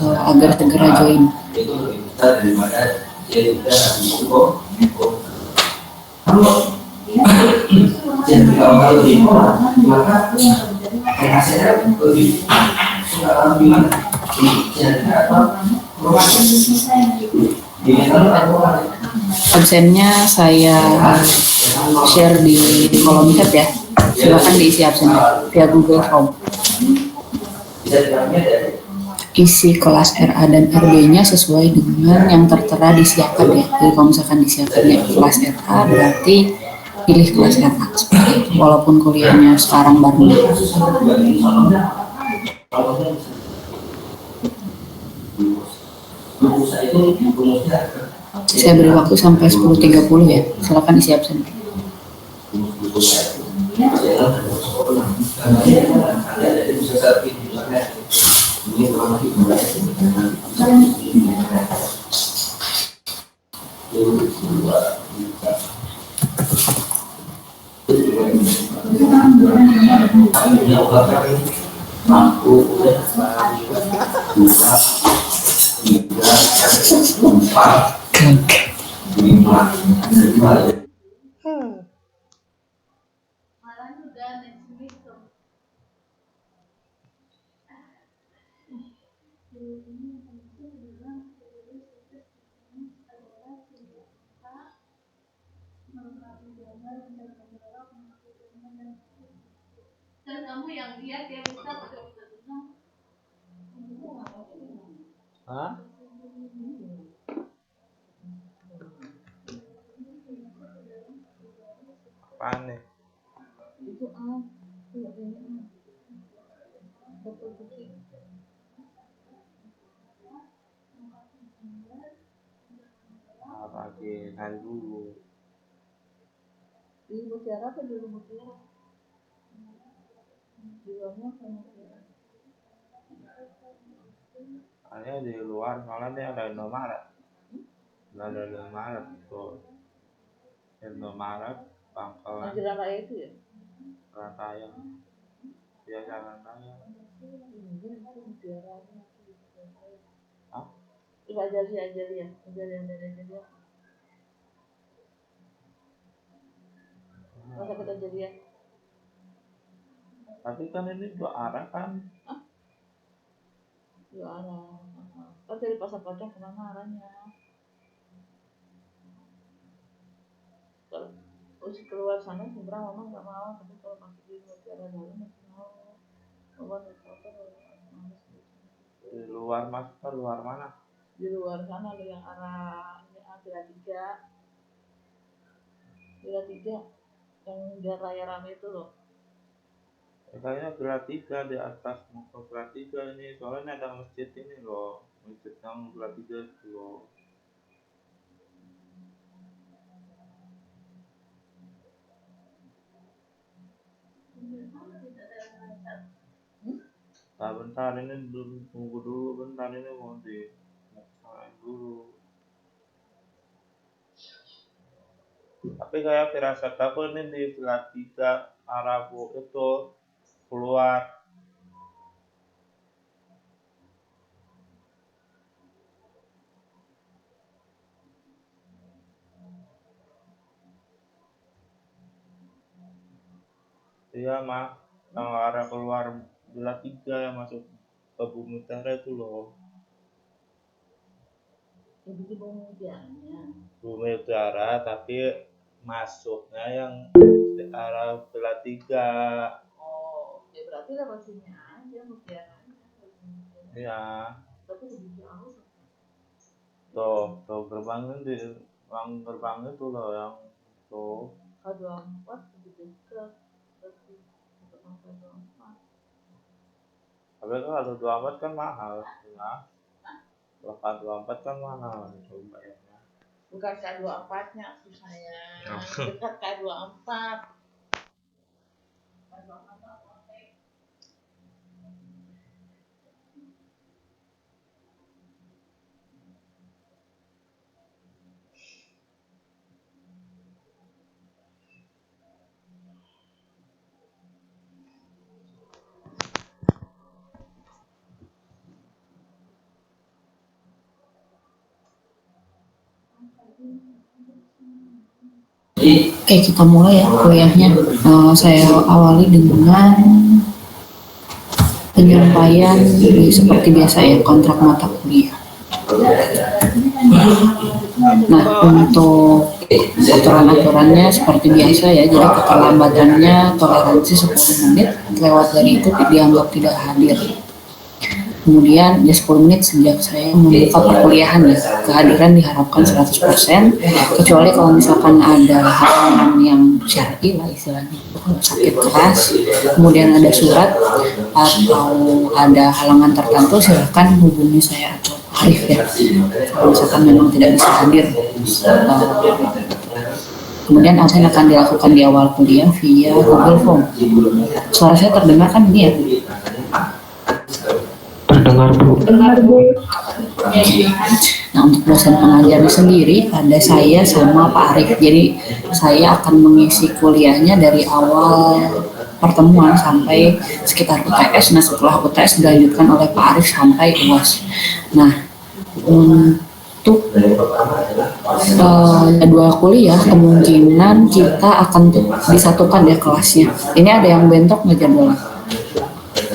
agar segera join. Absennya saya share di kolom chat ya. Silakan diisi absennya via Google Form. Isi kelas RA dan RB-nya sesuai dengan yang tertera disiapkan ya. Jadi kalau misalkan disiapkannya kelas RA berarti pilih kelas RA seperti itu. Walaupun kuliahnya sekarang baru. Saya beri waktu sampai 10.30 ya. Silakan isi absen. Hah? Apaan nih? Lagi nanya dulu. Di Mutiara apa di Mutiara? Di luarnya apa Mutiara? Soalnya di luar, soalnya dia ada Indomaret. Ada Indomaret tuh. Indomaret, Pangkalan. Jalan raya itu ya? Jalan Raya. Dia Jalan Raya. Hah? Coba ajari ya. Masa kita jadi ya? Tapi kan ini dua arah kan? Dua arah. Kan dari Pasar Pocong kemana arahnya? Kalau keluar sana seberang mama nggak mau, tapi kalau masuk di Mutiara dalam masih mau. Mama naik motor Di luar mas, ke luar mana? di luar sana ada yang arah Villa 3 yang jalan raya rame itu loh. Kayaknya Villa 3 di atas mau ke Villa 3 ini, soalnya ada masjid ini loh, masjid yang Villa 3 itu loh. Nah bentar ini tunggu dulu, bentar ini mau disalahin dulu. Tapi kayak firasat aku ini di Villa 3 arah itu keluar. Iya mah, yang arah keluar Villa 3 yang masuk ke Bumi Utara itu loh. Jadi di bawah hujannya. Bumi Utara tapi masuknya yang di arah Villa 3. Oh, ya berarti lewat sini aja Mutiaranya. Iya. Tapi lebih jauh. Tuh gerbangnya di gerbangnya tuh loh yang tuh. K24 lebih dekat. Tapi K24. Tapi kalau 24 kan mahal ya. Kalau K24 kan mahal coba ya. Bukan K24-nya sih sayang. Dekat K24. Oke, kita mulai ya kuliahnya. Saya awali dengan penyampaian seperti biasa ya, kontrak mata kuliah. Nah, untuk aturan-aturannya seperti biasa ya, jadi keterlambatannya toleransi 10 menit, lewat dari itu dianggap tidak hadir. Kemudian ya 10 menit sejak saya membuka perkuliahan ya, kehadiran diharapkan 100%, kecuali kalau misalkan ada halangan yang syar'i lah istilahnya, sakit keras, kemudian ada surat atau ada halangan tertentu, silakan hubungi saya atau Arif ya, kalau misalkan memang tidak bisa hadir. Kemudian absen akan dilakukan di awal kuliah via Google Form. Suara saya terdengar kan ini ya? Terdengar Bu. Nah, untuk dosen pengajarnya sendiri ada saya sama Pak Arif. Jadi saya akan mengisi kuliahnya dari awal pertemuan sampai sekitar UTS. Nah, setelah UTS dilanjutkan oleh Pak Arif sampai UAS. Nah, untuk jadwal kuliah kemungkinan kita akan disatukan ya kelasnya. Ini ada yang bentrok nggak jadwalnya?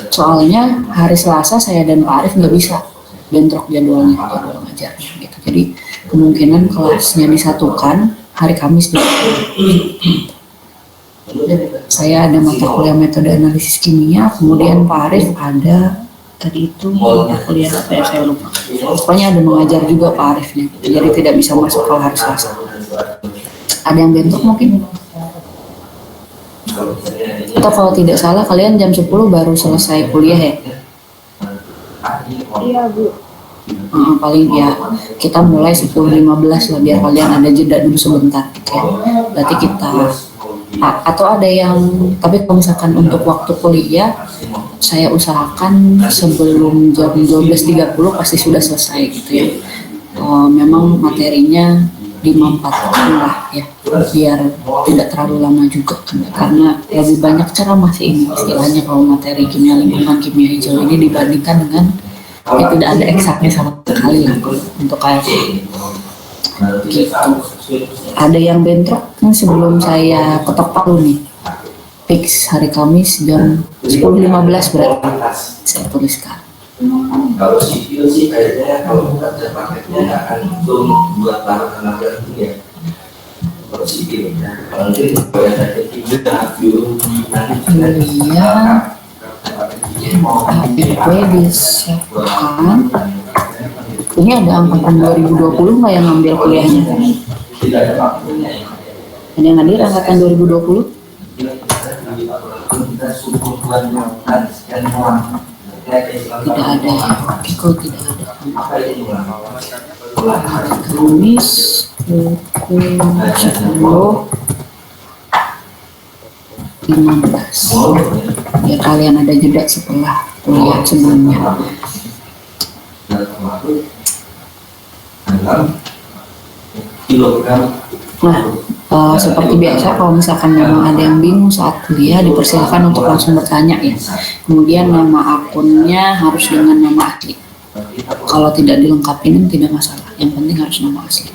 Soalnya hari Selasa saya dan Pak Arif nggak bisa bentrok jadwal ngajarnya gitu. Jadi kemungkinan kelasnya disatukan hari Kamis dulu. Saya ada mata kuliah metode analisis kimia, kemudian Pak Arif ada tadi itu mata kuliah apa ya saya lupa. Pokoknya ada mengajar juga Pak Arifnya. Jadi tidak bisa masuk kalau hari Selasa. Ada yang bentrok mungkin? Atau kalau tidak salah kalian jam 10 baru selesai kuliah ya? Iya Bu. Paling ya kita mulai 10.15 lah biar kalian ada jeda dulu sebentar ya. Berarti kita atau ada yang, tapi kalau misalkan untuk waktu kuliah saya usahakan sebelum jam 12.30 pasti sudah selesai gitu ya. Memang materinya dimanfaatkan lah ya, biar tidak terlalu lama juga karena lebih banyak ceramah sih ini istilahnya kalau materi kimia lingkungan kimia hijau ini dibandingkan dengan ya tidak ada eksaknya sama sekali lah untuk kayak gitu. Ada yang bentrok nih sebelum saya ketok palu nih, fix hari Kamis jam 10.15 berarti saya tuliskan. Kalau sipil sih kayaknya kalau bukan saya paketnya akan itu buat para tenaga itu ya. Kalau sipil ya, kalau itu boleh saja tidak dulu Kuliah AIP disahkan. Ini ada angkatan 2020 nggak yang ngambil kuliahnya? tidak ada waktunya ya. Ada yang hadir angkatan 2020? Kita suku Tuhan yang sekian orang. Tidak ada ya. Oke, kalau tidak ada. Kamis pukul 10.15. Ya kalian ada jeda setelah kuliah sebelumnya. Nah, seperti biasa kalau misalkan memang ada yang bingung saat kuliah dipersilakan untuk langsung bertanya ya. Kemudian nama akunnya harus dengan nama asli. Kalau tidak dilengkapin tidak masalah. Yang penting harus nama asli.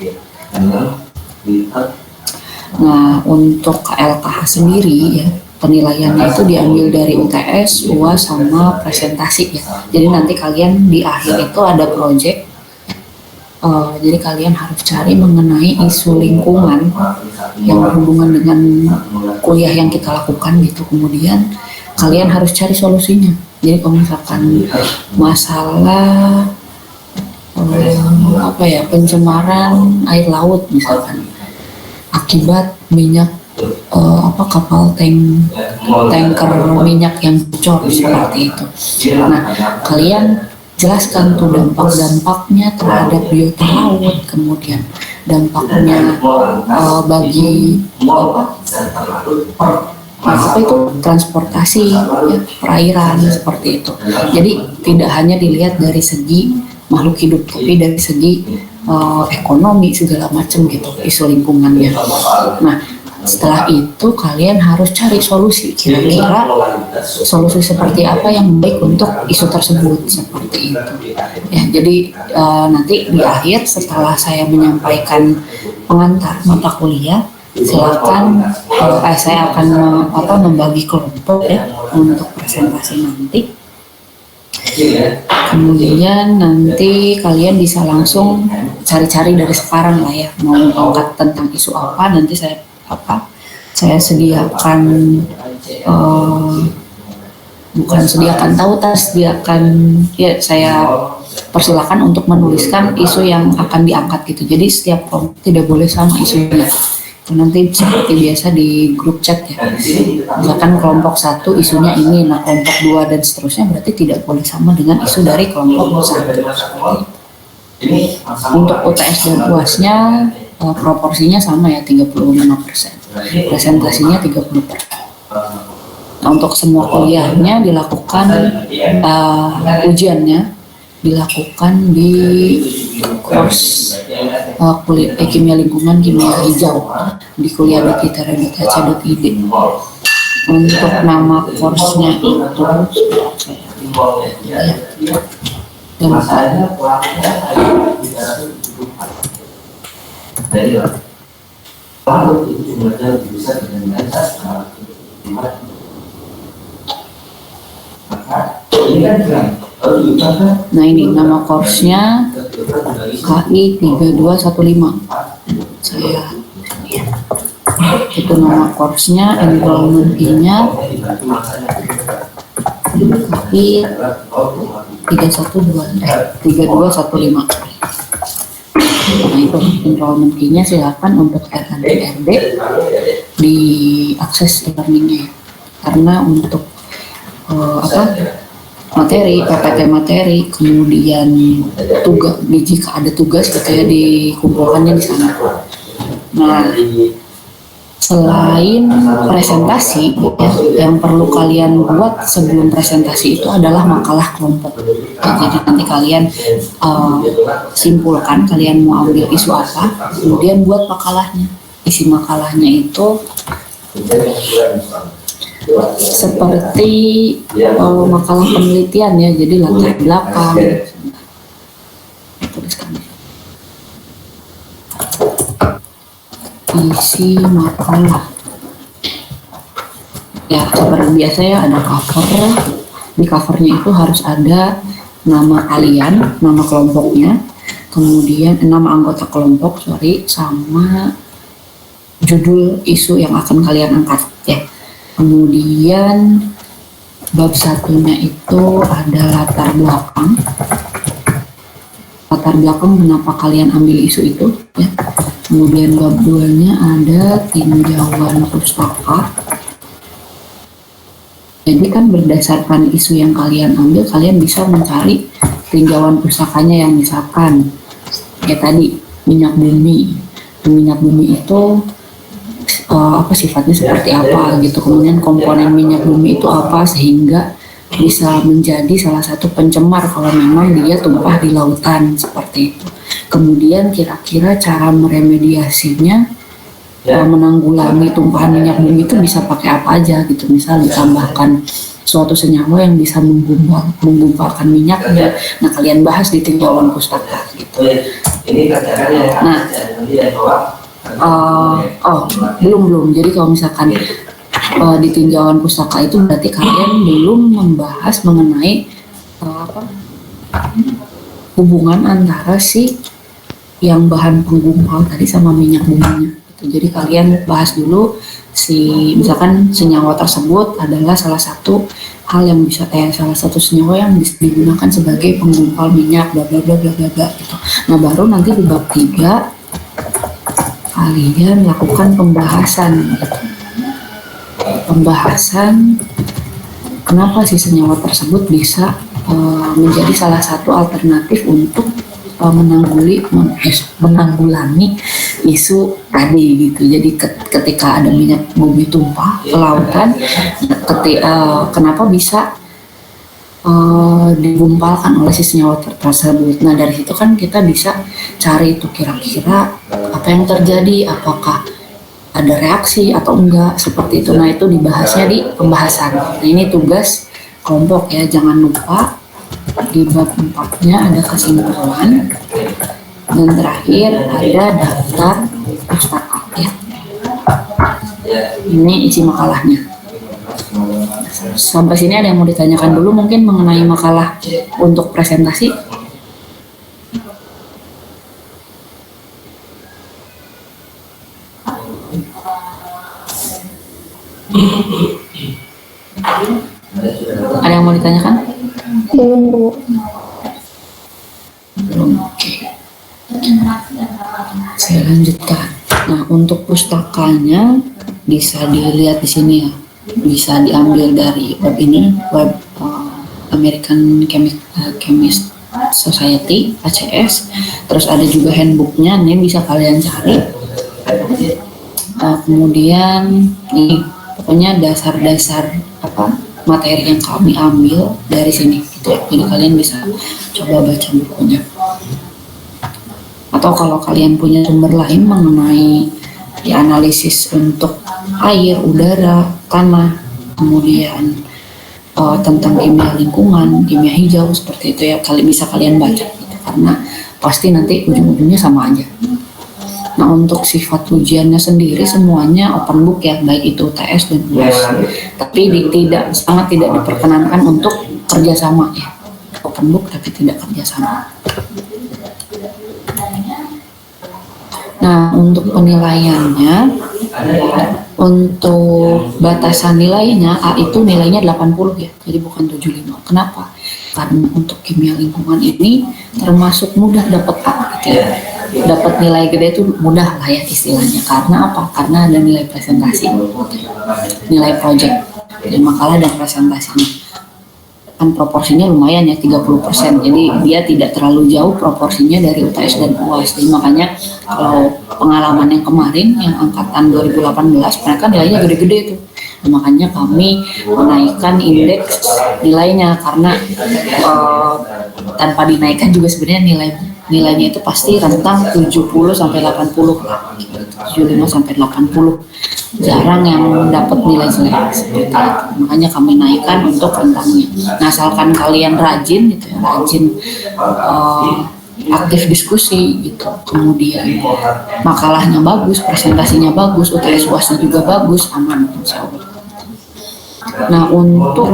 Nah, untuk KLKH sendiri ya, penilaiannya itu diambil dari UTS, UAS sama presentasi ya. Jadi nanti kalian di akhir itu ada project. Jadi kalian harus cari mengenai isu lingkungan yang berhubungan dengan kuliah yang kita lakukan gitu. Kemudian kalian harus cari solusinya. Jadi kalau misalkan masalah pencemaran air laut misalkan akibat minyak kapal tanker minyak yang bocor seperti itu. Nah, kalian jelaskan tuh dampak-dampaknya terhadap biota laut, kemudian dampaknya bagi itu transportasi ya, perairan seperti itu. Jadi tidak hanya dilihat dari segi makhluk hidup, tapi dari segi ekonomi segala macam gitu isu lingkungannya. Nah, setelah itu kalian harus cari solusi, kira-kira solusi seperti apa yang baik untuk isu tersebut seperti itu ya. Jadi nanti di akhir setelah saya menyampaikan pengantar mata kuliah, silakan saya akan membagi kelompok ya untuk presentasi nanti. Kemudian nanti kalian bisa langsung cari-cari dari sekarang lah ya, mau angkat tentang isu apa, nanti saya sediakan bukan sediakan tautas, saya persilakan untuk menuliskan isu yang akan diangkat gitu. Jadi setiap kelompok tidak boleh sama isunya. Nanti seperti biasa di grup chat ya, misalkan kelompok 1 isunya ini, nah kelompok 2 dan seterusnya berarti tidak boleh sama dengan isu dari kelompok 1. Untuk UTS dan UASnya proporsinya sama ya, 35%, presentasinya 30%. Nah, untuk semua kuliahnya dilakukan ujiannya dilakukan di course kimia lingkungan, kimia hijau di kuliah.itera.ac.id. Untuk nama course-nya itu nah ini nama course-nya KI 3215. Itu nama course-nya, enrollment fee-nya KI 3215. Nah itu enrollment fee-nya, silakan untuk RAD diakses e-learning-nya, karena untuk materi, PPT materi, kemudian tugas, jika ada tugas gitu ya, dikumpulkannya di sana. Nah, selain presentasi ya, yang perlu kalian buat sebelum presentasi itu adalah makalah kelompok. Ya, jadi nanti kalian simpulkan kalian mau ambil isu apa, kemudian buat makalahnya. Isi makalahnya itu seperti makalah penelitian ya, jadi latar belakang. Tuliskan isi makalah ya, seperti biasa ya, ada cover. Di covernya itu harus ada nama kalian, nama kelompoknya, kemudian nama anggota kelompok, sama judul isu yang akan kalian angkat ya. Kemudian bab 1-nya itu ada latar belakang kenapa kalian ambil isu itu ya. Kemudian bab 2-nya ada tinjauan pustaka. Jadi kan berdasarkan isu yang kalian ambil, kalian bisa mencari tinjauan pustakanya, yang misalkan ya tadi minyak bumi itu sifatnya seperti apa gitu, kemudian komponen minyak bumi itu apa sehingga bisa menjadi salah satu pencemar kalau memang dia tumpah di lautan, seperti itu. Kemudian kira-kira cara meremediasinya, menanggulangi tumpahan minyak bumi itu bisa pakai apa aja gitu, misal ditambahkan suatu senyawa yang bisa menggumpalkan minyaknya. Nah, kalian bahas di tinjauan pustaka gitu. Nah, belum. Jadi kalau misalkan di tinjauan pustaka itu berarti kalian belum membahas mengenai hubungan antara si yang bahan penggumpal tadi sama minyak buminya. Jadi kalian bahas dulu misalkan senyawa tersebut adalah salah satu hal yang bisa salah satu senyawa yang bisa digunakan sebagai penggumpal minyak, bla bla bla bla bla gitu. Nah, baru nanti di bab 3 kalian lakukan pembahasan kenapa sih senyawa tersebut bisa menjadi salah satu alternatif untuk menanggulangi isu tadi gitu. Jadi ketika ada minyak bumi tumpah ke lautan, kenapa bisa digumpalkan oleh si senyawa tersebut. Nah, dari situ kan kita bisa cari itu kira-kira apa yang terjadi, apakah ada reaksi atau enggak, seperti itu. Nah, itu dibahasnya di pembahasan. Nah, ini tugas kelompok ya, jangan lupa di bab 4-nya ada kesimpulan, dan terakhir ada daftar pustaka ya. Ini isi makalahnya. Sampai sini ada yang mau ditanyakan dulu mungkin mengenai makalah untuk presentasi? Ada yang mau ditanyakan? Belum, Bu. Belum. Oke. Saya lanjutkan. Nah, untuk pustakanya bisa dilihat di sini ya. Bisa diambil dari web ini, web American Chemist Society (ACS). Terus ada juga handbooknya, ini bisa kalian cari. Kemudian ini pokoknya dasar-dasar materi yang kami ambil dari sini gitu ya. Jadi kalian bisa coba baca bukunya. Atau kalau kalian punya sumber lain mengenai analisis untuk air, udara, tanah, kemudian tentang kimia lingkungan, kimia hijau seperti itu ya, bisa kalian baca gitu, karena pasti nanti ujung-ujungnya sama aja. Nah, untuk sifat ujiannya sendiri semuanya open book ya, baik itu UTS dan UAS. Tapi sangat tidak diperkenankan untuk kerjasama ya. Open book tapi tidak kerjasama. Nah, untuk penilaiannya, untuk batasan nilainya A itu nilainya 80 ya, jadi bukan 75. Kenapa? Karena untuk kimia lingkungan ini termasuk mudah dapat A gitu ya. Dapat nilai gede itu mudah lah ya istilahnya. Karena apa? Karena ada nilai presentasi, nilai project, jadi makalah dan presentasinya. Kan proporsinya lumayan ya, 30%. Jadi dia tidak terlalu jauh proporsinya dari UTS dan UAS. Jadi makanya kalau pengalaman yang kemarin yang angkatan 2018 mereka nilainya gede-gede tuh. Nah, makanya kami menaikkan indeks nilainya karena tanpa dinaikkan juga sebenarnya nilainya itu pasti rentang 70 sampai 80 lah. 75 sampai 80. Jarang yang dapat nilai jelek seperti itu. Makanya kami naikkan untuk rentangnya. Nah, asalkan kalian rajin gitu ya, rajin aktif diskusi gitu, kemudian makalahnya bagus, presentasinya bagus, UTS UASnya juga bagus, aman insya Allah. Nah, untuk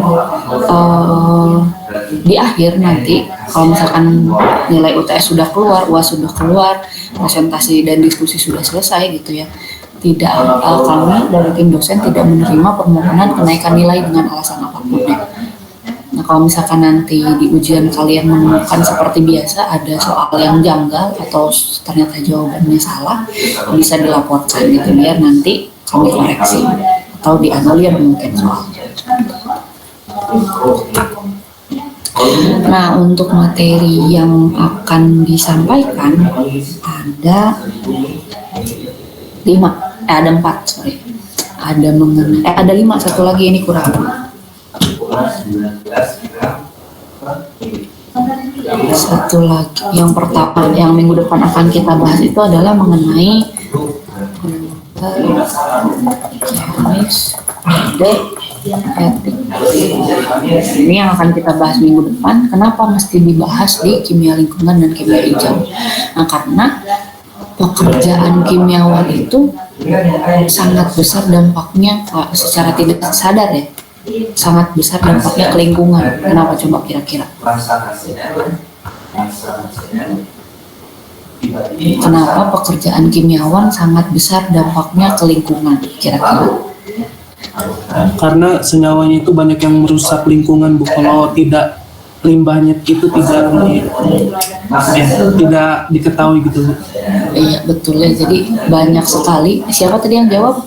di akhir nanti kalau misalkan nilai UTS sudah keluar, UAS sudah keluar, presentasi dan diskusi sudah selesai gitu ya, kami dari tim dosen tidak menerima permohonan kenaikan nilai dengan alasan apapun ya. Nah, kalau misalkan nanti di ujian kalian menemukan seperti biasa ada soal yang janggal atau ternyata jawabannya salah, bisa dilaporkan gitu biar nanti kami koreksi atau dianulir mungkin soalnya. Nah, untuk materi yang akan disampaikan ada 4, ada mengenai ada 5, satu lagi ini kurang. Satu lagi, yang pertama yang minggu depan akan kita bahas itu adalah mengenai etik. Ini yang akan kita bahas minggu depan. Kenapa mesti dibahas di kimia lingkungan dan kimia hijau? Nah, karena pekerjaan kimiawan itu sangat besar dampaknya secara tidak sadar ya. Sangat besar dampaknya ke lingkungan. Kenapa coba kira-kira? Kenapa pekerjaan kimiawan sangat besar dampaknya ke lingkungan kira-kira? Karena senyawanya itu banyak yang merusak lingkungan, Bu. Kalau tidak limbahnya itu tidak diketahui gitu, Bu. Iya betul ya. Jadi banyak sekali. Siapa tadi yang jawab?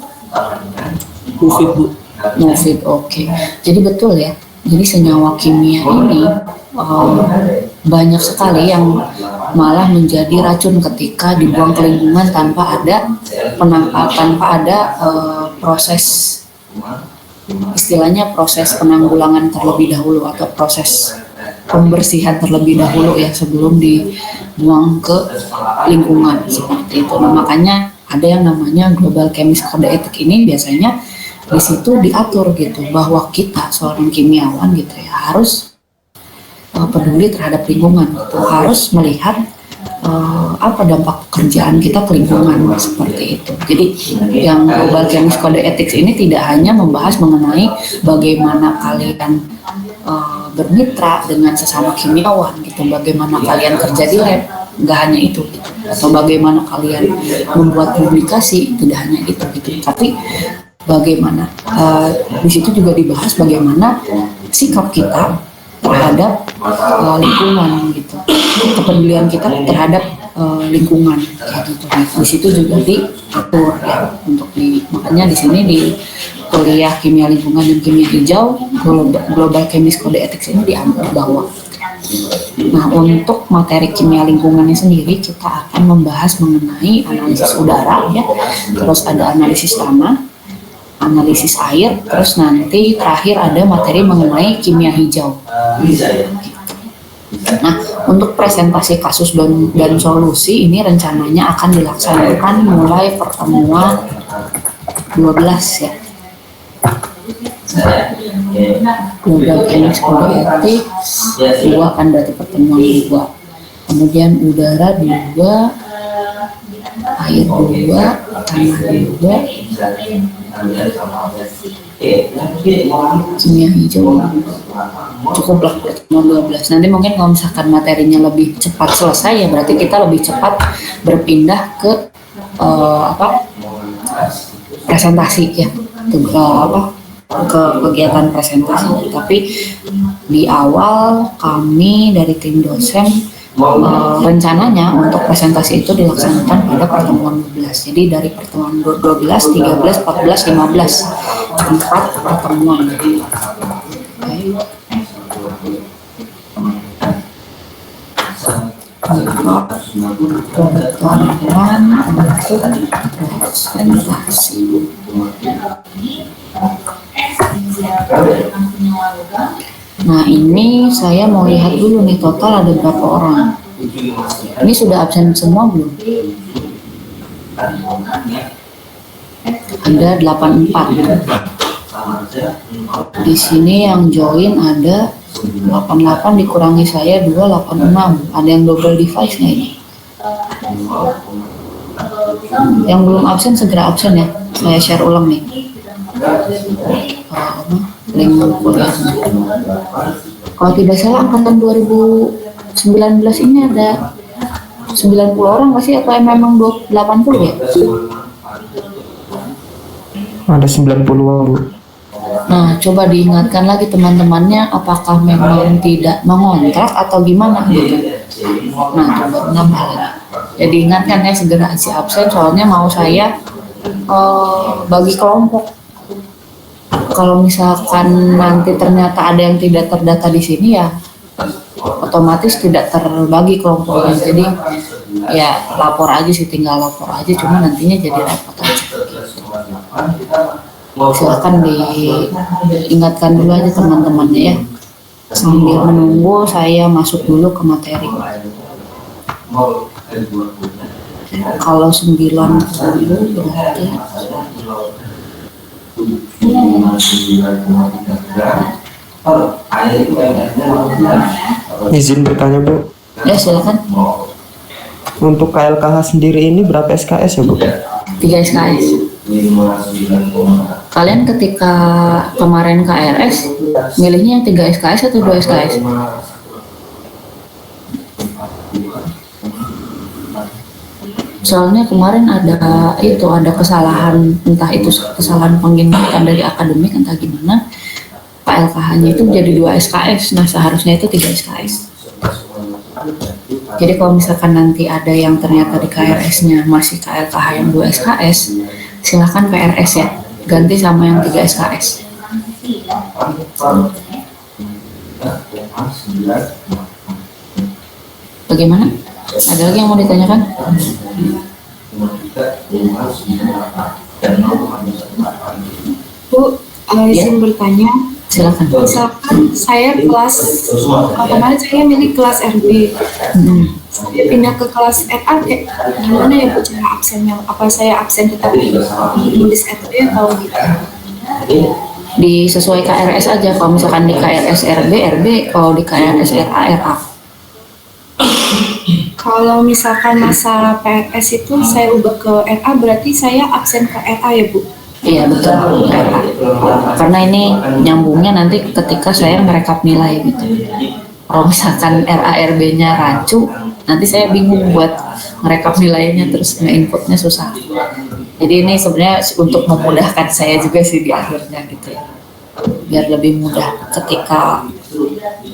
Mufid, Bu. Mufid, oke. Jadi betul ya. Jadi senyawa kimia ini banyak sekali yang malah menjadi racun ketika dibuang ke lingkungan tanpa ada proses, istilahnya proses penanggulangan terlebih dahulu atau proses pembersihan terlebih dahulu ya sebelum dibuang ke lingkungan seperti itu. Nah, makanya ada yang namanya Global Chemist Code Etik ini biasanya di situ diatur gitu bahwa kita seorang kimiawan gitu ya harus peduli terhadap lingkungan gitu, harus melihat apa dampak pekerjaan kita ke lingkungan seperti itu. Jadi yang Global Chemist Code Ethics ini tidak hanya membahas mengenai bagaimana kalian bermitra dengan sesama kimiawan gitu, bagaimana kalian kerja di lab, nggak hanya itu gitu. Atau bagaimana kalian membuat publikasi, tidak hanya itu gitu, tapi bagaimana di situ juga dibahas bagaimana sikap kita terhadap lingkungan gitu, kepedulian kita terhadap lingkungan kayak gitu. Nah, di situ juga diatur ya untuk makanya di sini di kuliah kimia lingkungan dan kimia hijau Global Chemist Code Ethics ini dibawa. Nah, untuk materi kimia lingkungannya sendiri kita akan membahas mengenai analisis udara ya, terus ada analisis tanah, analisis air, terus nanti terakhir ada materi mengenai kimia hijau. Nah, untuk presentasi kasus dan solusi ini rencananya akan dilaksanakan mulai pertemuan 12 ya. Global Chemist Code Ethics 2 kan berarti pertemuan 2. Kemudian udara 2, air 2, tanah 2, kimia hijau cukuplah pertemuan 12. Nanti mungkin kalau misalkan materinya lebih cepat selesai ya berarti kita lebih cepat berpindah ke presentasi ya, ke kegiatan presentasi. Tapi di awal kami dari tim dosen rencananya untuk presentasi itu dilaksanakan pada pertemuan 12. Jadi dari pertemuan 12, 13, 14, 15 4 pertemuan. Pertemuan untuk presentasi. Nah, ini saya mau lihat dulu nih total ada berapa orang. Ini sudah absen semua belum? Ada 84. Di sini yang join ada 88 dikurangi saya 2, 86. Ada yang double device nya ini. Yang belum absen segera absen ya. Saya share ulang nih. Link kuliahnya. Kalau tidak salah angkatan 2019 ini ada 90 orang masih atau memang 80 ya? Ada 90-an, Bu. Nah, coba diingatkan lagi teman-temannya apakah memang tidak mengontrak atau gimana gitu. Nah, coba nambah lagi. Jadi ingatkan ya segera isi absen soalnya mau saya bagi kelompok. Kalau misalkan nanti ternyata ada yang tidak terdata di sini ya otomatis tidak terbagi kelompoknya. Jadi ya lapor aja sih, tinggal lapor aja, cuma nantinya jadi repot aja. Silakan diingatkan dulu aja teman-temannya ya. Sambil menunggu saya masuk dulu ke materi. Kalau 90 berarti Izin bertanya, Bu. ya silakan. Untuk KLKH sendiri ini berapa SKS ya, Bu? 3 SKS. Kalian ketika kemarin KRS milihnya yang 3 SKS atau 2 SKS? Soalnya kemarin ada kesalahan, entah itu kesalahan penginputan dari akademik entah gimana, KLKH-nya itu menjadi 2 SKS. Nah, seharusnya itu 3 SKS. Jadi kalau misalkan nanti ada yang ternyata di KRS-nya masih KLKH yang 2 SKS, silakan PRS ya, ganti sama yang 3 SKS. Bagaimana? Ada lagi yang mau ditanyakan? Bu, izin bertanya. Silakan. Misalkan saya kelas, kemarin saya milih kelas RB, saya pindah ke kelas RA, kayak gimana ya Bu cara absennya? Apa saya absen tetap di nulis RB atau gitu? Disesuai KRS aja. Kalau misalkan di KRS RB, RB. Kalau di KRS RA, RA. Kalau misalkan masa PRS itu saya ubah ke RA, berarti saya absen ke RA ya Bu? Iya betul, RA. Karena ini nyambungnya nanti ketika saya merekap nilai gitu. Kalau misalkan RA-RB-nya rancu, nanti saya bingung buat merekap nilainya, terus nge-inputnya susah. Jadi ini sebenarnya untuk memudahkan saya juga sih di akhirnya gitu ya, biar lebih mudah ketika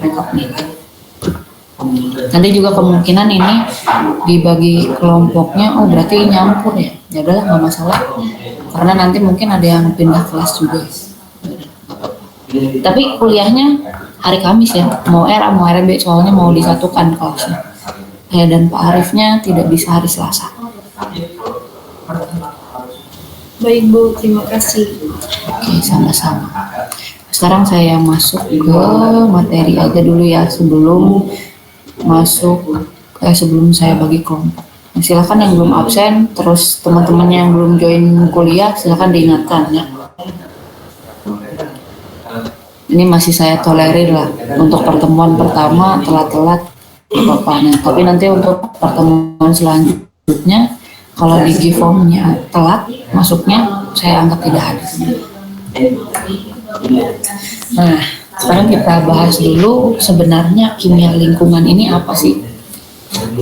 merekap nilai. Nanti juga kemungkinan ini dibagi kelompoknya, oh berarti nyampur ya, ya udahlah nggak masalah, karena nanti mungkin ada yang pindah kelas juga. Tapi kuliahnya hari Kamis ya, mau RA mau RB, soalnya mau disatukan kelasnya. Saya dan Pak Arifnya tidak bisa hari Selasa. Baik Bu, terima kasih. Oke, sama-sama. Sekarang saya masuk ke materi aja dulu ya, sebelum sebelum saya bagi kelompok. Silakan yang belum absen, terus teman-teman yang belum join kuliah, silakan diingatkan ya. Ini masih saya tolerir lah. Untuk pertemuan pertama telat-telat apa-apa. Nah, tapi nanti untuk pertemuan selanjutnya, kalau di G-formnya telat masuknya, saya anggap tidak hadir. Nah, sekarang kita bahas dulu sebenarnya kimia lingkungan ini apa sih?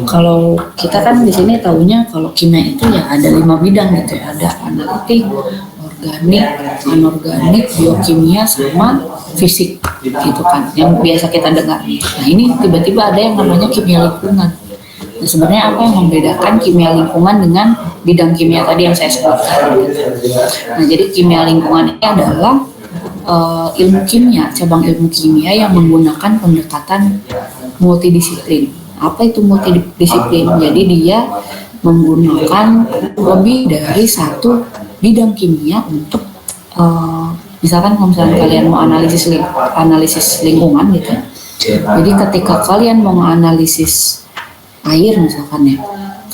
Kalau kita kan di sini tahunya kalau kimia itu ya ada 5 bidang gitu, ada analitik, organik, anorganik, biokimia, sama fisik gitu kan, yang biasa kita dengar. Nah ini tiba-tiba ada yang namanya kimia lingkungan. Nah sebenarnya apa yang membedakan kimia lingkungan dengan bidang kimia tadi yang saya sebutkan? Nah jadi kimia lingkungan ini adalah ilmu kimia, cabang ilmu kimia yang menggunakan pendekatan multidisiplin. Apa itu multidisiplin? Jadi dia menggunakan lebih dari satu bidang kimia untuk misalkan kalau misalkan kalian mau analisis lingkungan gitu. Jadi ketika kalian mau menganalisis air misalkan ya,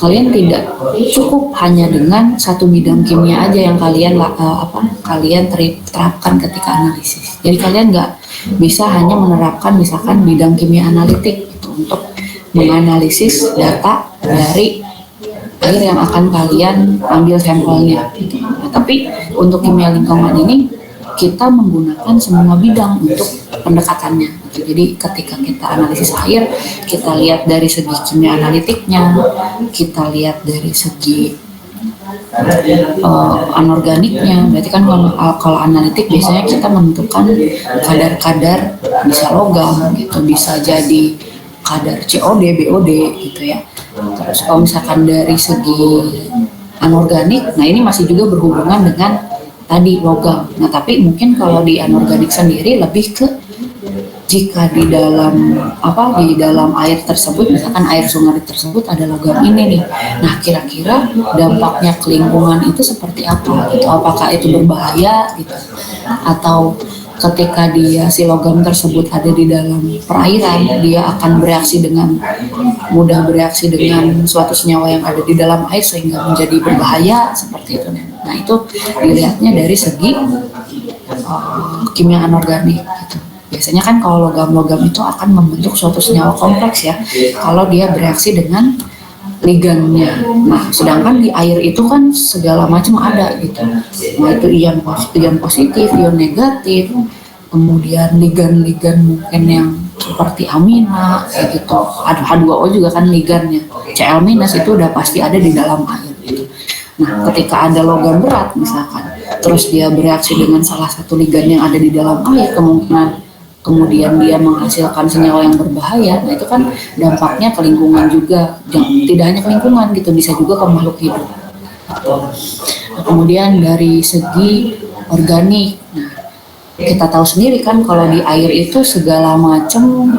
kalian tidak cukup hanya dengan satu bidang kimia aja yang kalian terapkan ketika analisis. Jadi kalian nggak bisa hanya menerapkan misalkan bidang kimia analitik gitu, untuk menganalisis data dari air yang akan kalian ambil sampelnya gitu. Nah, tapi untuk kimia lingkungan ini kita menggunakan semua bidang untuk pendekatannya gitu. Jadi ketika kita analisis air, kita lihat dari segi kimia analitiknya, kita lihat dari segi anorganiknya. Berarti kan kalau analitik biasanya kita menentukan kadar-kadar, bisa logam gitu, bisa jadi kadar COD, BOD gitu ya. Terus kalau misalkan dari segi anorganik, nah ini masih juga berhubungan dengan tadi logam. Nah tapi mungkin kalau di anorganik sendiri lebih ke jika di dalam air tersebut, misalkan air sungai tersebut ada logam ini nih. Nah kira-kira dampaknya ke lingkungan itu seperti apa gitu? Apakah itu berbahaya gitu? Atau ketika si logam tersebut ada di dalam perairan, dia akan mudah bereaksi dengan suatu senyawa yang ada di dalam air sehingga menjadi berbahaya seperti itu. Nah itu dilihatnya dari segi kimia anorganik gitu. Biasanya kan kalau logam-logam itu akan membentuk suatu senyawa kompleks ya, kalau dia bereaksi dengan ligannya. Nah, sedangkan di air itu kan segala macam ada gitu. Nah, itu ion positif, ion negatif, kemudian ligan-ligan mungkin yang seperti amina kayak gitu. H2O juga kan ligannya. Cl- itu udah pasti ada di dalam air gitu. Nah, ketika ada logam berat misalkan, terus dia bereaksi dengan salah satu ligan yang ada di dalam air, kemudian dia menghasilkan senyawa yang berbahaya. Nah itu kan dampaknya ke lingkungan juga, tidak hanya ke lingkungan gitu, bisa juga ke makhluk hidup. Nah, kemudian dari segi organik, nah kita tahu sendiri kan kalau di air itu segala macam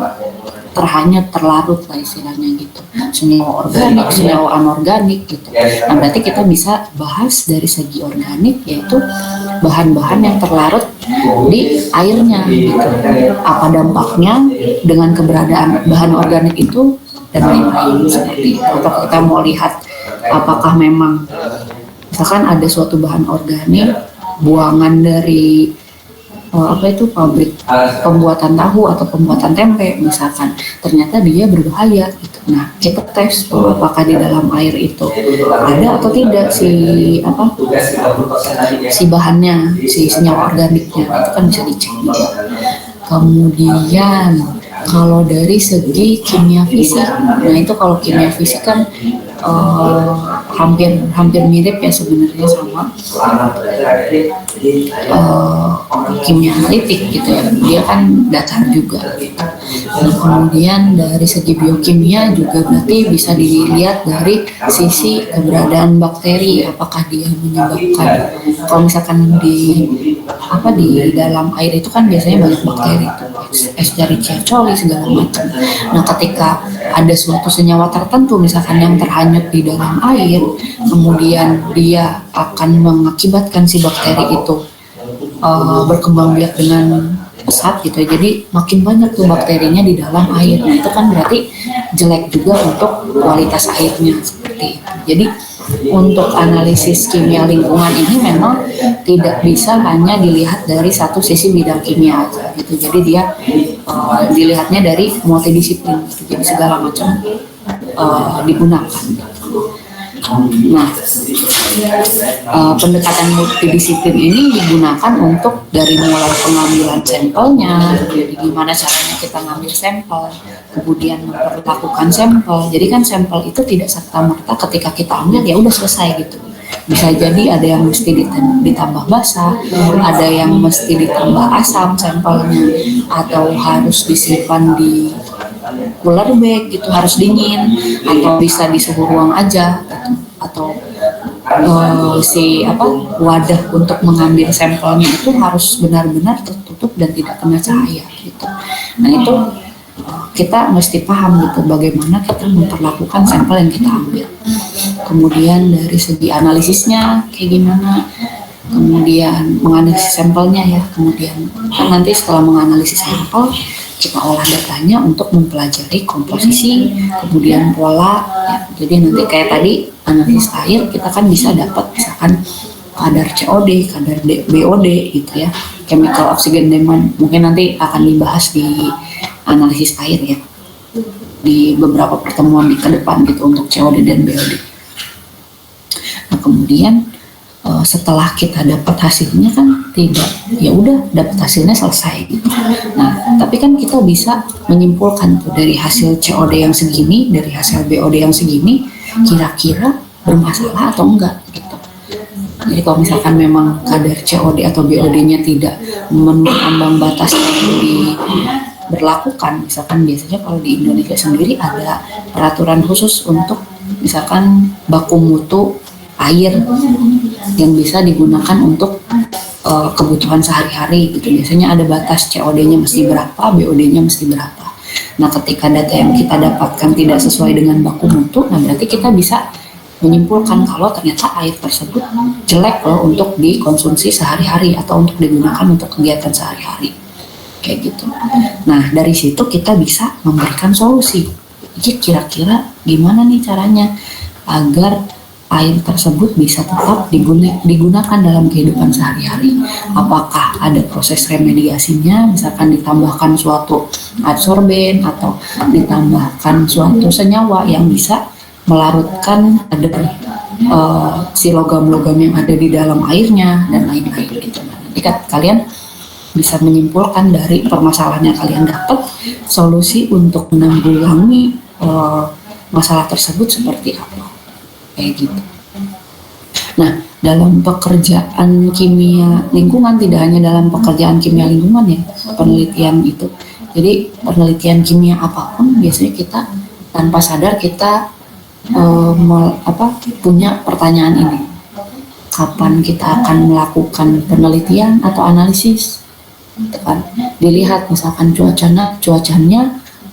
terlarut lah istilahnya gitu, senyawa organik, senyawa anorganik gitu. Nah berarti kita bisa bahas dari segi organik, yaitu bahan-bahan yang terlarut di airnya gitu. Apa dampaknya dengan keberadaan bahan organik itu dan lain-lain seperti itu. Atau kita mau lihat apakah memang misalkan ada suatu bahan organik, buangan dari apa itu pabrik pembuatan tahu atau pembuatan tempe misalkan, ternyata dia berbahaya gitu. Nah kita tes apakah di dalam air itu ada atau tidak si bahannya, si senyawa organiknya, itu kan bisa dicek juga. Kemudian kalau dari segi kimia fisik, nah itu kalau kimia fisik kan hampir mirip ya sebenarnya sama kimia analitik gitu ya, dia kan datar juga gitu. Nah, kemudian dari segi biokimia juga berarti bisa dilihat dari sisi keberadaan bakteri, apakah dia menyebabkan, kalau misalkan di dalam air itu kan biasanya banyak bakteri tuh, Escherichia coli segala macam. Nah ketika ada suatu senyawa tertentu misalkan yang terhanyut di dalam air, kemudian dia akan mengakibatkan si bakteri itu berkembang biak dengan pesat gitu ya. Jadi makin banyak tuh bakterinya di dalam air. Nah itu kan berarti jelek juga untuk kualitas airnya seperti itu. Jadi untuk analisis kimia lingkungan ini memang tidak bisa hanya dilihat dari satu sisi bidang kimia aja gitu. Jadi dia dilihatnya dari multidisiplin gitu. Jadi segala macam digunakan. Nah, pendekatan multidisiplin ini digunakan untuk dari mulai pengambilan sampelnya, jadi gimana caranya kita ngambil sampel, kemudian memperlakukan sampel. Jadi kan sampel itu tidak serta-merta ketika kita ambil ya udah selesai gitu. Bisa jadi ada yang mesti ditambah basah, ada yang mesti ditambah asam sampelnya, atau harus disimpan di cooler bag gitu, harus dingin, atau bisa di suhu ruang aja gitu. Atau wadah untuk mengambil sampelnya itu harus benar-benar tertutup dan tidak kena cahaya gitu. Nah itu kita mesti paham gitu bagaimana kita memperlakukan sampel yang kita ambil. Kemudian dari segi analisisnya kayak gimana, kemudian menganalisis sampelnya ya, kemudian kan nanti setelah menganalisis sampel kita olah datanya untuk mempelajari komposisi, kemudian pola ya. Jadi nanti kayak tadi analisis air kita kan bisa dapat misalkan kadar COD, kadar BOD gitu ya, chemical oxygen demand, mungkin nanti akan dibahas di analisis air ya di beberapa pertemuan ke depan gitu untuk COD dan BOD. Nah kemudian setelah kita dapat hasilnya kan tidak, ya udah dapat hasilnya selesai gitu. Nah tapi kan kita bisa menyimpulkan tuh dari hasil COD yang segini, dari hasil BOD yang segini, kira-kira bermasalah atau enggak gitu. Jadi kalau misalkan memang kadar COD atau BOD-nya tidak memenuhi ambang batas yang diberlakukan, misalkan biasanya kalau di Indonesia sendiri ada peraturan khusus untuk misalkan baku mutu air yang bisa digunakan untuk kebutuhan sehari-hari gitu. Biasanya ada batas COD-nya mesti berapa, BOD-nya mesti berapa. Nah ketika data yang kita dapatkan tidak sesuai dengan baku mutu, nah berarti kita bisa menyimpulkan kalau ternyata air tersebut jelek loh untuk dikonsumsi sehari-hari atau untuk digunakan untuk kegiatan sehari-hari kayak gitu. Nah dari situ kita bisa memberikan solusi. Jadi kira-kira gimana nih caranya agar air tersebut bisa tetap digunakan dalam kehidupan sehari-hari. Apakah ada proses remediasinya, misalkan ditambahkan suatu adsorben atau ditambahkan suatu senyawa yang bisa melarutkan kadar si logam-logam yang ada di dalam airnya dan lain-lain gitu. Nanti kalian bisa menyimpulkan dari permasalahan yang kalian dapat, solusi untuk menanggulangi masalah tersebut seperti apa. Kayak gitu. Nah, dalam pekerjaan kimia lingkungan, tidak hanya dalam pekerjaan kimia lingkungan ya, penelitian itu. Jadi penelitian kimia apapun biasanya kita tanpa sadar kita punya pertanyaan ini. Kapan kita akan melakukan penelitian atau analisis? Gitu kan? Dilihat misalkan cuacanya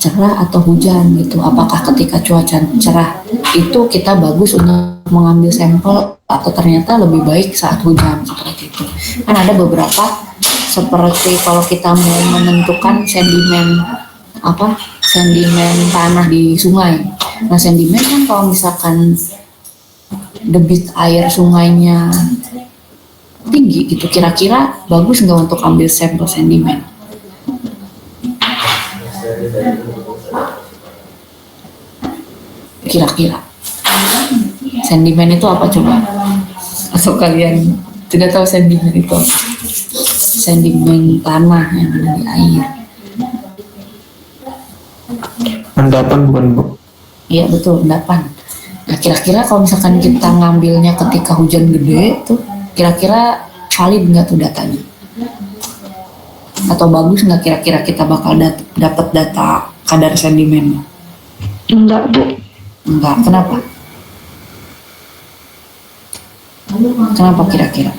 cerah atau hujan gitu. Apakah ketika cuaca cerah itu kita bagus untuk mengambil sampel atau ternyata lebih baik saat hujan seperti itu. Kan ada beberapa seperti kalau kita mau menentukan sedimen tanah di sungai. Nah sedimen kan kalau misalkan debit air sungainya tinggi gitu, kira-kira bagus nggak untuk ambil sampel sedimen? Kira-kira sedimen itu apa coba? Atau kalian tidak tahu sedimen itu apa? Sedimen tanah yang ada di air. Endapan bukan Bu? Iya betul, endapan. Nah kira-kira kalau misalkan kita ngambilnya ketika hujan gede tuh, kira-kira valid nggak tuh datanya? Atau bagus nggak kira-kira kita bakal dapat data kadar sedimennya? Enggak Bu. Enggak, kenapa? Kenapa kira-kira?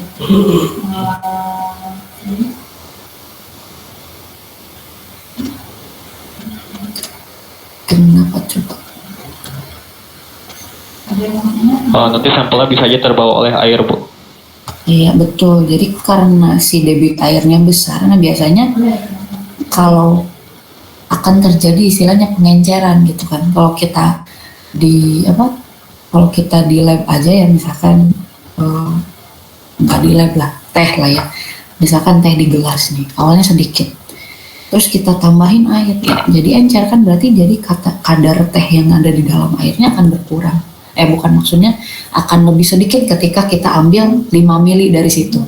Kenapa coba? Nanti sampelnya bisa aja terbawa oleh air, Bu. Iya betul. Jadi karena si debit airnya besar, nah biasanya kalau akan terjadi istilahnya pengenceran gitu kan. Kalau kita kalau kita di lab aja ya misalkan nggak di lab lah, teh lah ya. Misalkan teh di gelas nih, awalnya sedikit. Terus kita tambahin air ya, jadi encer kan berarti jadi kadar teh yang ada di dalam airnya akan berkurang. Bukan maksudnya akan lebih sedikit ketika kita ambil 5 mili dari situ.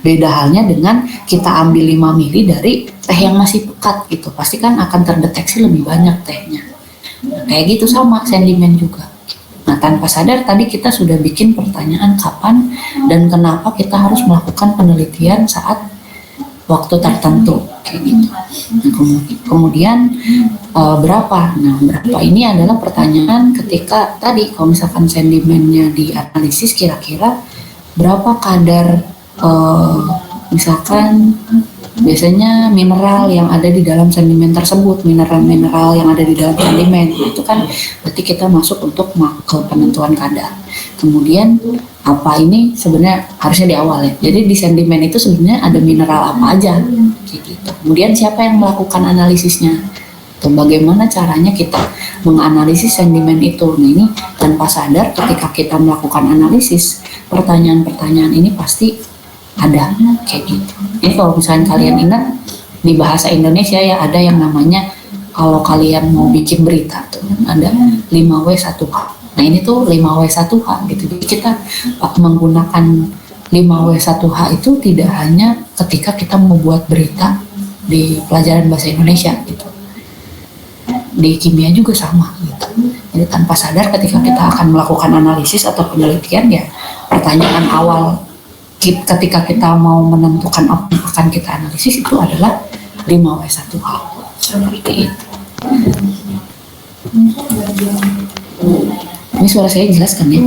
Beda halnya dengan kita ambil 5 mili dari teh yang masih pekat gitu. Pasti kan akan terdeteksi lebih banyak tehnya. Kayak gitu sama sedimen juga. Nah tanpa sadar tadi kita sudah bikin pertanyaan kapan dan kenapa kita harus melakukan penelitian saat waktu tertentu kayak gitu. Nah, kemudian berapa? Nah berapa ini adalah pertanyaan ketika tadi kalau misalkan sedimennya dianalisis kira-kira berapa kadar misalkan biasanya mineral yang ada di dalam sedimen tersebut, mineral-mineral yang ada di dalam sedimen itu kan berarti kita masuk untuk ke penentuan kadar. Kemudian apa ini sebenarnya harusnya di awal ya. Jadi di sedimen itu sebenarnya ada mineral apa aja gitu. Kemudian siapa yang melakukan analisisnya? Atau bagaimana caranya kita menganalisis sedimen itu? Nah ini tanpa sadar ketika kita melakukan analisis, pertanyaan-pertanyaan ini pasti ada kayak gitu. Ini kalau misalnya kalian ingat di bahasa Indonesia ya ada yang namanya kalau kalian mau bikin berita tuh ada 5W1H. Nah ini tuh 5W1H gitu. Jadi kita menggunakan 5W1H itu tidak hanya ketika kita membuat berita di pelajaran bahasa Indonesia gitu. Di kimia juga sama gitu. Jadi tanpa sadar ketika kita akan melakukan analisis atau penelitian ya pertanyaan awal ketika kita mau menentukan apa yang akan kita analisis itu adalah 5W1H seperti itu. Ini suara saya jelas kan ya?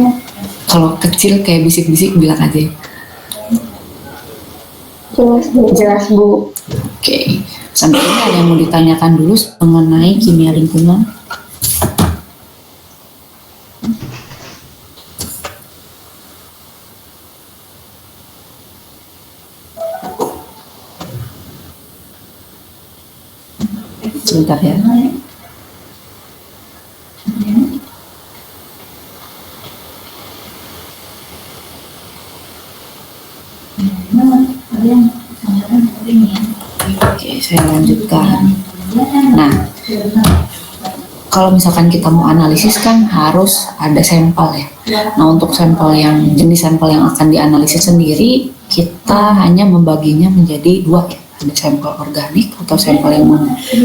Kalau kecil kayak bisik-bisik bilang aja. Jelas Bu. Oke, sampai ini ada yang mau ditanyakan dulu mengenai kimia lingkungan? Sebentar ya. Oke, saya lanjutkan. Nah, kalau misalkan kita mau analisis kan harus ada sampel ya. Nah, untuk sampel yang jenis sampel yang akan dianalisis sendiri, kita hanya membaginya menjadi dua ya. Ada sampel organik atau sampel yang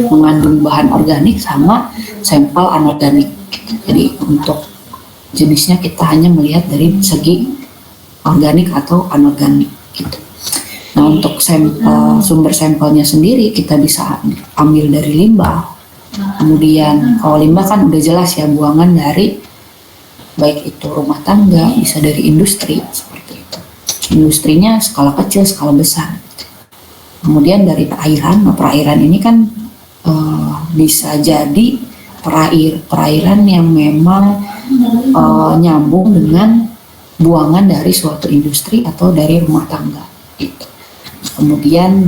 mengandung bahan organik sama sampel anorganik. Jadi untuk jenisnya kita hanya melihat dari segi organik atau anorganik gitu. Nah untuk sumber sampelnya sendiri kita bisa ambil dari limbah. Kemudian kalau limbah kan udah jelas ya buangan dari baik itu rumah tangga, bisa dari industri seperti itu. Industrinya skala kecil, skala besar. Kemudian dari perairan, nah perairan ini kan bisa jadi perairan yang memang nyambung dengan buangan dari suatu industri atau dari rumah tangga gitu. Kemudian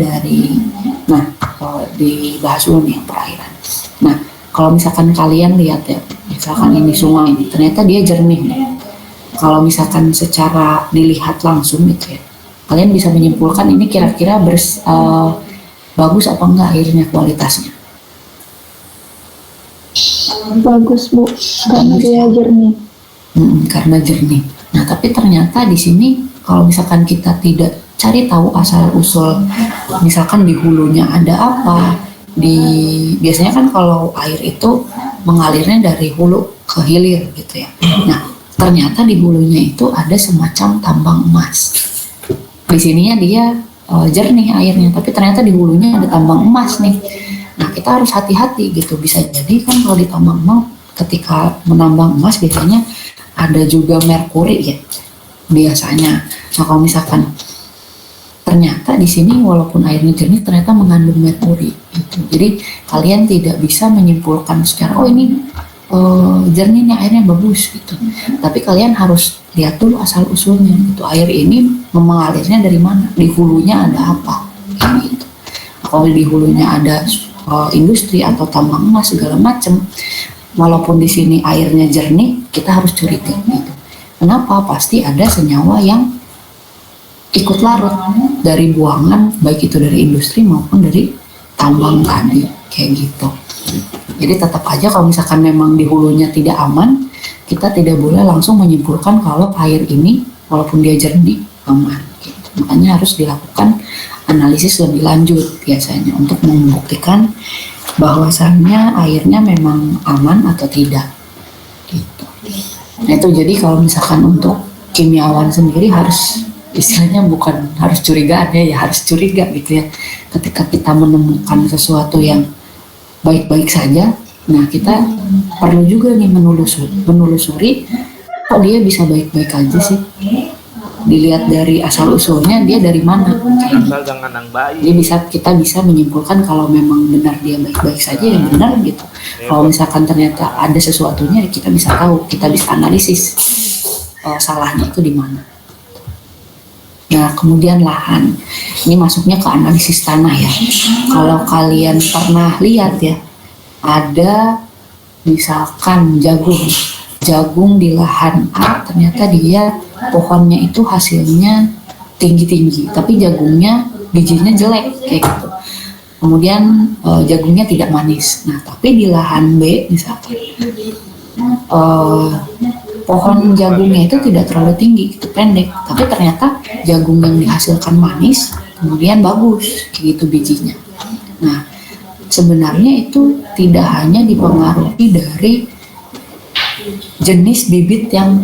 dibahas dulu nih perairan. Nah kalau misalkan kalian lihat ya, misalkan ini sungai ini ternyata dia jernih nih. Kalau misalkan secara dilihat langsung gitu ya, kalian bisa menyimpulkan ini kira-kira bagus apa enggak airnya kualitasnya. Bagus Bu, karena dia jernih. Karena jernih. Nah tapi ternyata di sini kalau misalkan kita tidak cari tahu asal usul, misalkan di hulunya ada apa, biasanya kan kalau air itu mengalirnya dari hulu ke hilir gitu ya. Nah ternyata di hulunya itu ada semacam tambang emas. Di sininya dia jernih airnya, tapi ternyata di hulunya ada tambang emas nih. Nah kita harus hati-hati gitu, bisa jadi kan kalau di tambang emas ketika menambang emas biasanya ada juga merkuri ya biasanya. Nah kalau misalkan ternyata di sini walaupun airnya jernih ternyata mengandung merkuri gitu. Jadi kalian tidak bisa menyimpulkan secara oh ini jernih nih airnya bagus gitu. Tapi kalian harus lihat dulu asal usulnya gitu. Air ini mengalirnya dari mana? Di hulunya ada apa? Gitu. Kalau di hulunya ada industri atau tambang emas segala macam, walaupun di sini airnya jernih, kita harus curiga gitu. Kenapa? Pasti ada senyawa yang ikut larut dari buangan, baik itu dari industri maupun dari tambang tadi, kayak gitu. Jadi tetap aja kalau misalkan memang di hulunya tidak aman, kita tidak boleh langsung menyimpulkan kalau air ini walaupun dia jernih aman. Gitu. Makanya harus dilakukan analisis lebih lanjut biasanya untuk membuktikan bahwasannya airnya memang aman atau tidak. Gitu. Nah itu jadi kalau misalkan untuk kimiawan sendiri harus istilahnya bukan harus curigaan ya harus curiga gitu ya. Ketika kita menemukan sesuatu yang baik-baik saja, nah kita perlu juga nih menelusuri kok dia bisa baik-baik aja sih. Dilihat dari asal usulnya dia dari mana. Asal jangan nang bayi. Jadi kita bisa menyimpulkan kalau memang benar dia baik-baik saja ya benar gitu. Kalau misalkan ternyata ada sesuatunya kita bisa tahu, kita bisa analisis salahnya itu di mana. Nah kemudian lahan, ini masuknya ke analisis tanah ya. Kalau kalian pernah lihat ya, ada misalkan jagung di lahan A, ternyata dia pohonnya itu hasilnya tinggi-tinggi, tapi jagungnya bijinya jelek kayak gitu. Kemudian jagungnya tidak manis. Nah tapi di lahan B misalkan pohon jagungnya itu tidak terlalu tinggi, itu pendek, tapi ternyata jagung yang dihasilkan manis, kemudian bagus, kayak gitu bijinya. Nah, sebenarnya itu tidak hanya dipengaruhi dari jenis bibit yang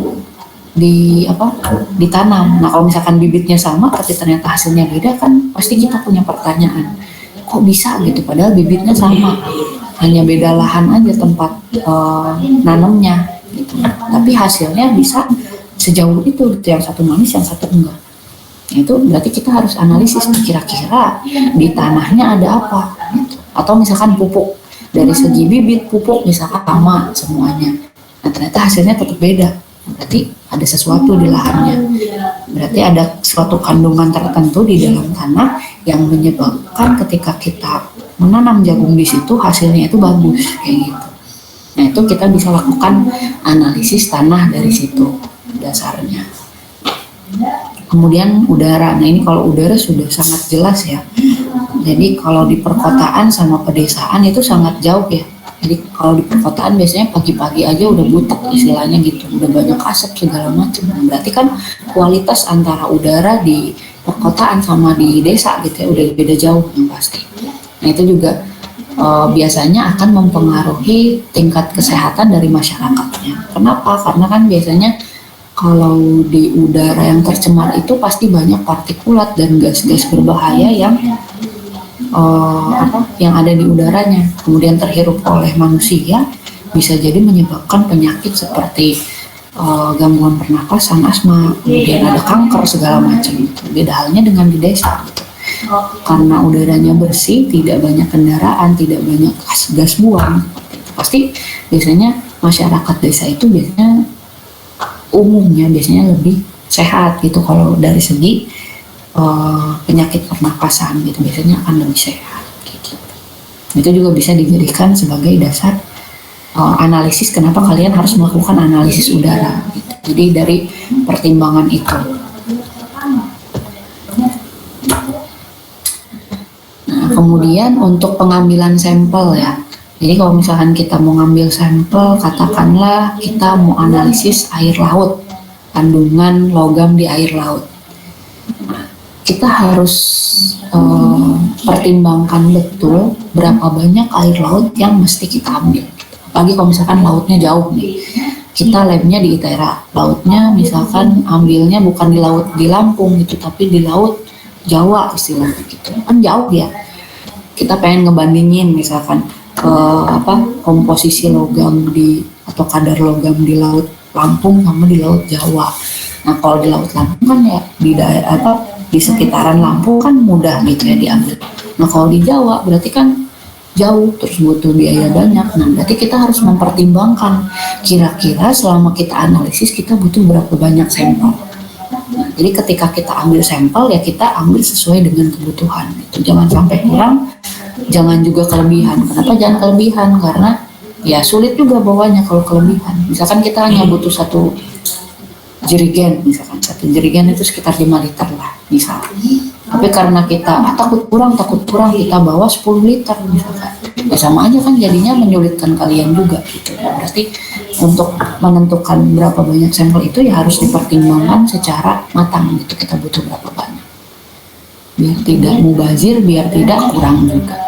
ditanam. Nah, kalau misalkan bibitnya sama, tapi ternyata hasilnya beda, kan pasti kita punya pertanyaan, kok bisa gitu? Padahal bibitnya sama, hanya beda lahan aja tempat nanamnya. Gitu. Tapi hasilnya bisa sejauh itu gitu, yang satu manis yang satu enggak. Nah, itu berarti kita harus analisis kira-kira di tanahnya ada apa gitu. Atau misalkan pupuk, dari segi bibit pupuk misalkan sama semuanya, nah ternyata hasilnya tetap beda, berarti ada sesuatu di lahannya, berarti ada suatu kandungan tertentu di dalam tanah yang menyebabkan ketika kita menanam jagung di situ hasilnya itu bagus kayak gitu. Nah itu kita bisa lakukan analisis tanah dari situ dasarnya. Kemudian udara, nah ini kalau udara sudah sangat jelas ya. Jadi kalau di perkotaan sama pedesaan itu sangat jauh ya. Jadi kalau di perkotaan biasanya pagi-pagi aja udah butek istilahnya gitu, udah banyak asap segala macam. Berarti kan kualitas antara udara di perkotaan sama di desa gitu ya udah beda jauh yang pasti. Nah itu juga biasanya akan mempengaruhi tingkat kesehatan dari masyarakatnya. Kenapa? Karena kan biasanya kalau di udara yang tercemar itu pasti banyak partikulat dan gas-gas berbahaya yang ada di udaranya. Kemudian terhirup oleh manusia bisa jadi menyebabkan penyakit seperti gangguan pernapasan, asma, kemudian ada kanker segala macam. Beda halnya dengan di desa. Karena udaranya bersih, tidak banyak kendaraan, tidak banyak gas buang, pasti biasanya masyarakat desa itu biasanya umumnya biasanya lebih sehat gitu. Kalau dari segi penyakit pernapasan gitu biasanya akan lebih sehat gitu. Itu juga bisa dijadikan sebagai dasar analisis kenapa kalian harus melakukan analisis udara gitu. Jadi dari pertimbangan itu. kemudian untuk pengambilan sampel ya. Jadi kalau misalkan kita mau ngambil sampel, katakanlah kita mau analisis air laut, kandungan logam di air laut. Kita harus pertimbangkan betul berapa banyak air laut yang mesti kita ambil. Apalagi kalau misalkan lautnya jauh nih. Kita labnya di ITERA, lautnya misalkan ambilnya bukan di laut di Lampung gitu, tapi di laut Jawa istilahnya gitu. Kan jauh ya. Kita pengen ngebandingin misalkan komposisi logam atau kadar logam di laut Lampung sama di laut Jawa. Nah kalau di laut Lampung kan ya di sekitaran Lampung kan mudah gitu ya diambil. Nah kalau di Jawa berarti kan jauh, terus butuh biaya banyak. Nah berarti kita harus mempertimbangkan kira-kira selama kita analisis kita butuh berapa banyak sampel. Nah, jadi ketika kita ambil sampel ya kita ambil sesuai dengan kebutuhan. Itu jangan sampai kurang, jangan juga kelebihan. Kenapa jangan kelebihan? Karena ya sulit juga bawanya kalau kelebihan. Misalkan kita hanya butuh satu jerigen, misalkan satu jerigen itu sekitar 5 liter lah misalnya. Tapi karena kita takut kurang kita bawa 10 liter misalkan. Ya sama aja kan jadinya menyulitkan kalian juga gitu. Berarti untuk menentukan berapa banyak sampel itu ya harus dipertimbangkan secara matang gitu, kita butuh berapa banyak. Biar tidak mubazir, biar tidak kurang juga.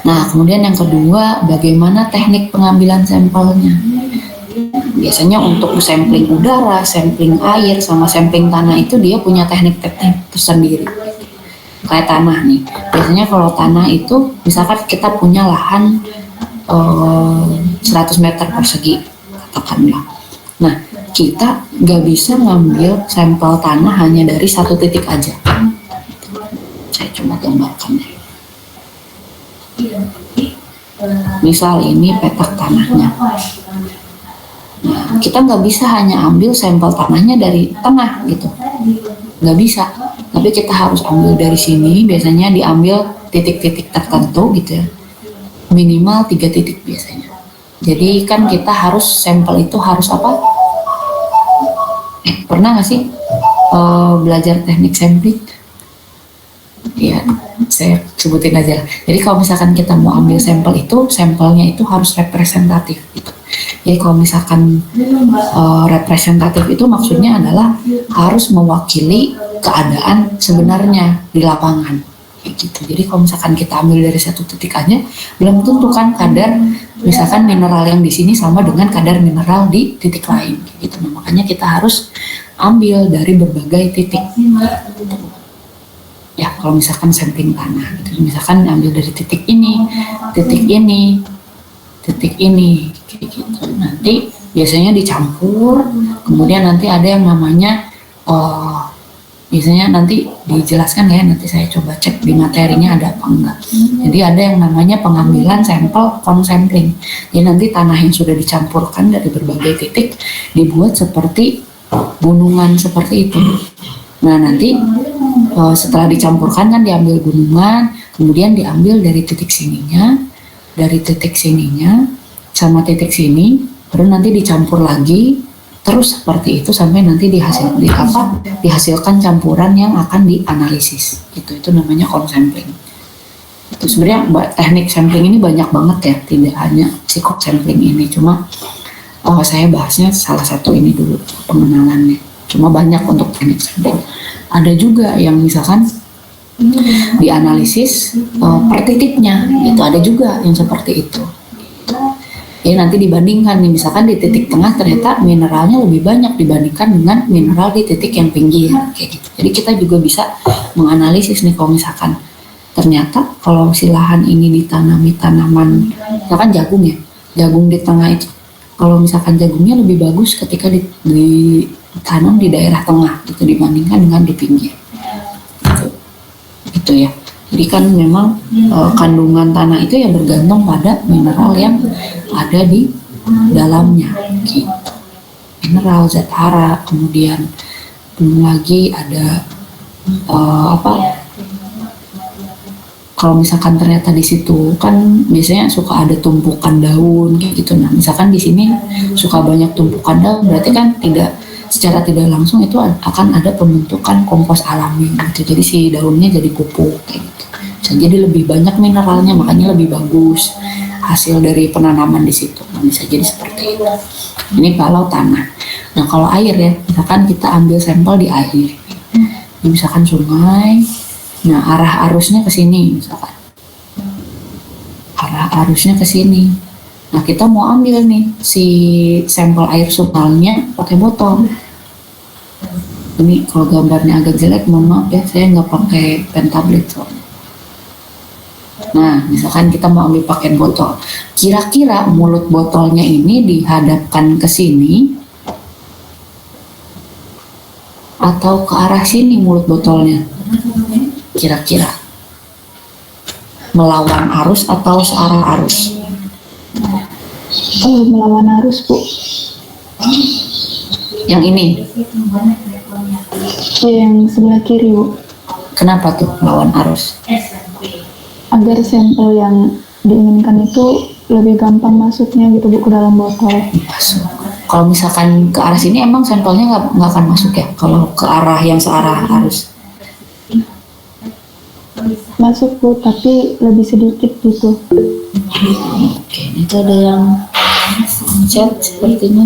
Nah, kemudian yang kedua, bagaimana teknik pengambilan sampelnya? Biasanya untuk sampling udara, sampling air, sama sampling tanah itu dia punya teknik-teknik tersendiri. Kayak tanah nih, biasanya kalau tanah itu misalkan kita punya lahan 100 meter persegi katakanlah. Nah kita nggak bisa ngambil sampel tanah hanya dari satu titik aja. Saya coba gambarkan ya. Misal ini petak tanahnya. Nah, kita nggak bisa hanya ambil sampel tanahnya dari tengah gitu, nggak bisa. Tapi kita harus ambil dari sini, biasanya diambil titik-titik tertentu gitu ya, minimal 3 titik biasanya. Jadi kan kita harus sampel itu harus apa? Pernah nggak sih belajar teknik sampling? Ya, saya sebutin aja lah. Jadi kalau misalkan kita mau ambil sampel itu, sampelnya itu harus representatif gitu. Jadi kalau misalkan representatif itu maksudnya adalah harus mewakili keadaan sebenarnya di lapangan kayak gitu. Jadi kalau misalkan kita ambil dari satu titik aja, belum tentu kan kadar misalkan mineral yang di sini sama dengan kadar mineral di titik lain kayak gitu. Nah, makanya kita harus ambil dari berbagai titik. Ya kalau misalkan sampling tanah gitu, misalkan ambil dari titik ini, titik ini, titik ini kayak gitu. Nanti biasanya dicampur, kemudian nanti ada yang namanya biasanya nanti dijelaskan ya, nanti saya coba cek di materinya ada apa enggak. Jadi ada yang namanya pengambilan sampel consampling. Jadi nanti tanah yang sudah dicampurkan dari berbagai titik dibuat seperti gunungan seperti itu. Nah nanti setelah dicampurkan kan diambil gunungan, kemudian diambil dari titik sininya, dari titik sininya sama titik sini, baru nanti dicampur lagi, terus seperti itu sampai nanti dihasilkan campuran yang akan dianalisis. Itu namanya consampling. Itu sebenarnya teknik sampling ini banyak banget ya, tidak hanya psikop sampling ini, cuma saya bahasnya salah satu ini dulu pengenalannya. Cuma banyak untuk teknik sampling. Ada juga yang misalkan dianalisis per titiknya, itu ada juga yang seperti itu. Ya nanti dibandingkan nih, misalkan di titik tengah ternyata mineralnya lebih banyak dibandingkan dengan mineral di titik yang pinggir kayak gitu. Jadi kita juga bisa menganalisis nih kalau misalkan ternyata kalau si lahan ini ditanami tanaman, misalkan jagung ya, jagung di tengah itu, kalau misalkan jagungnya lebih bagus ketika ditanam di daerah tengah itu dibandingkan dengan di pinggir. Itu ya. Jadi kan memang kandungan tanah itu ya bergantung pada mineral yang ada di dalamnya gitu. Mineral, zat hara, kemudian belum lagi ada kalau misalkan ternyata di situ kan biasanya suka ada tumpukan daun kayak gitu. Nah, misalkan di sini suka banyak tumpukan daun, berarti kan secara tidak langsung itu akan ada pembentukan kompos alami gitu. Jadi si daunnya jadi pupuk kayak gitu. Bisa jadi lebih banyak mineralnya, makanya lebih bagus hasil dari penanaman di situ. Nah, bisa jadi seperti itu. Ini kalau tanah. Nah, kalau air ya, misalkan kita ambil sampel di air. Ini misalkan sungai. Nah, arah arusnya ke sini misalkan. Arah arusnya ke sini. Nah, kita mau ambil nih si sampel air sungainya pakai botol. Ini kalau gambarnya agak jelek, mohon maaf ya, saya nggak pakai pen tablet soalnya. Nah, misalkan kita mau ambil pakai botol, kira-kira mulut botolnya ini dihadapkan ke sini atau ke arah sini mulut botolnya? Kira-kira melawan arus atau searah arus? Melawan arus, Bu. Yang ini, Yang sebelah kiri, Bu. kenapa tuh melawan arus? Agar sampel yang diinginkan itu lebih gampang masuknya gitu, Bu, ke dalam botol. Masuk. Kalau misalkan ke arah sini emang sampelnya nggak akan masuk ya? Kalau ke arah yang searah arus? Masuk, Bu, tapi lebih sedikit gitu. Oke, itu ada yang chat sepertinya.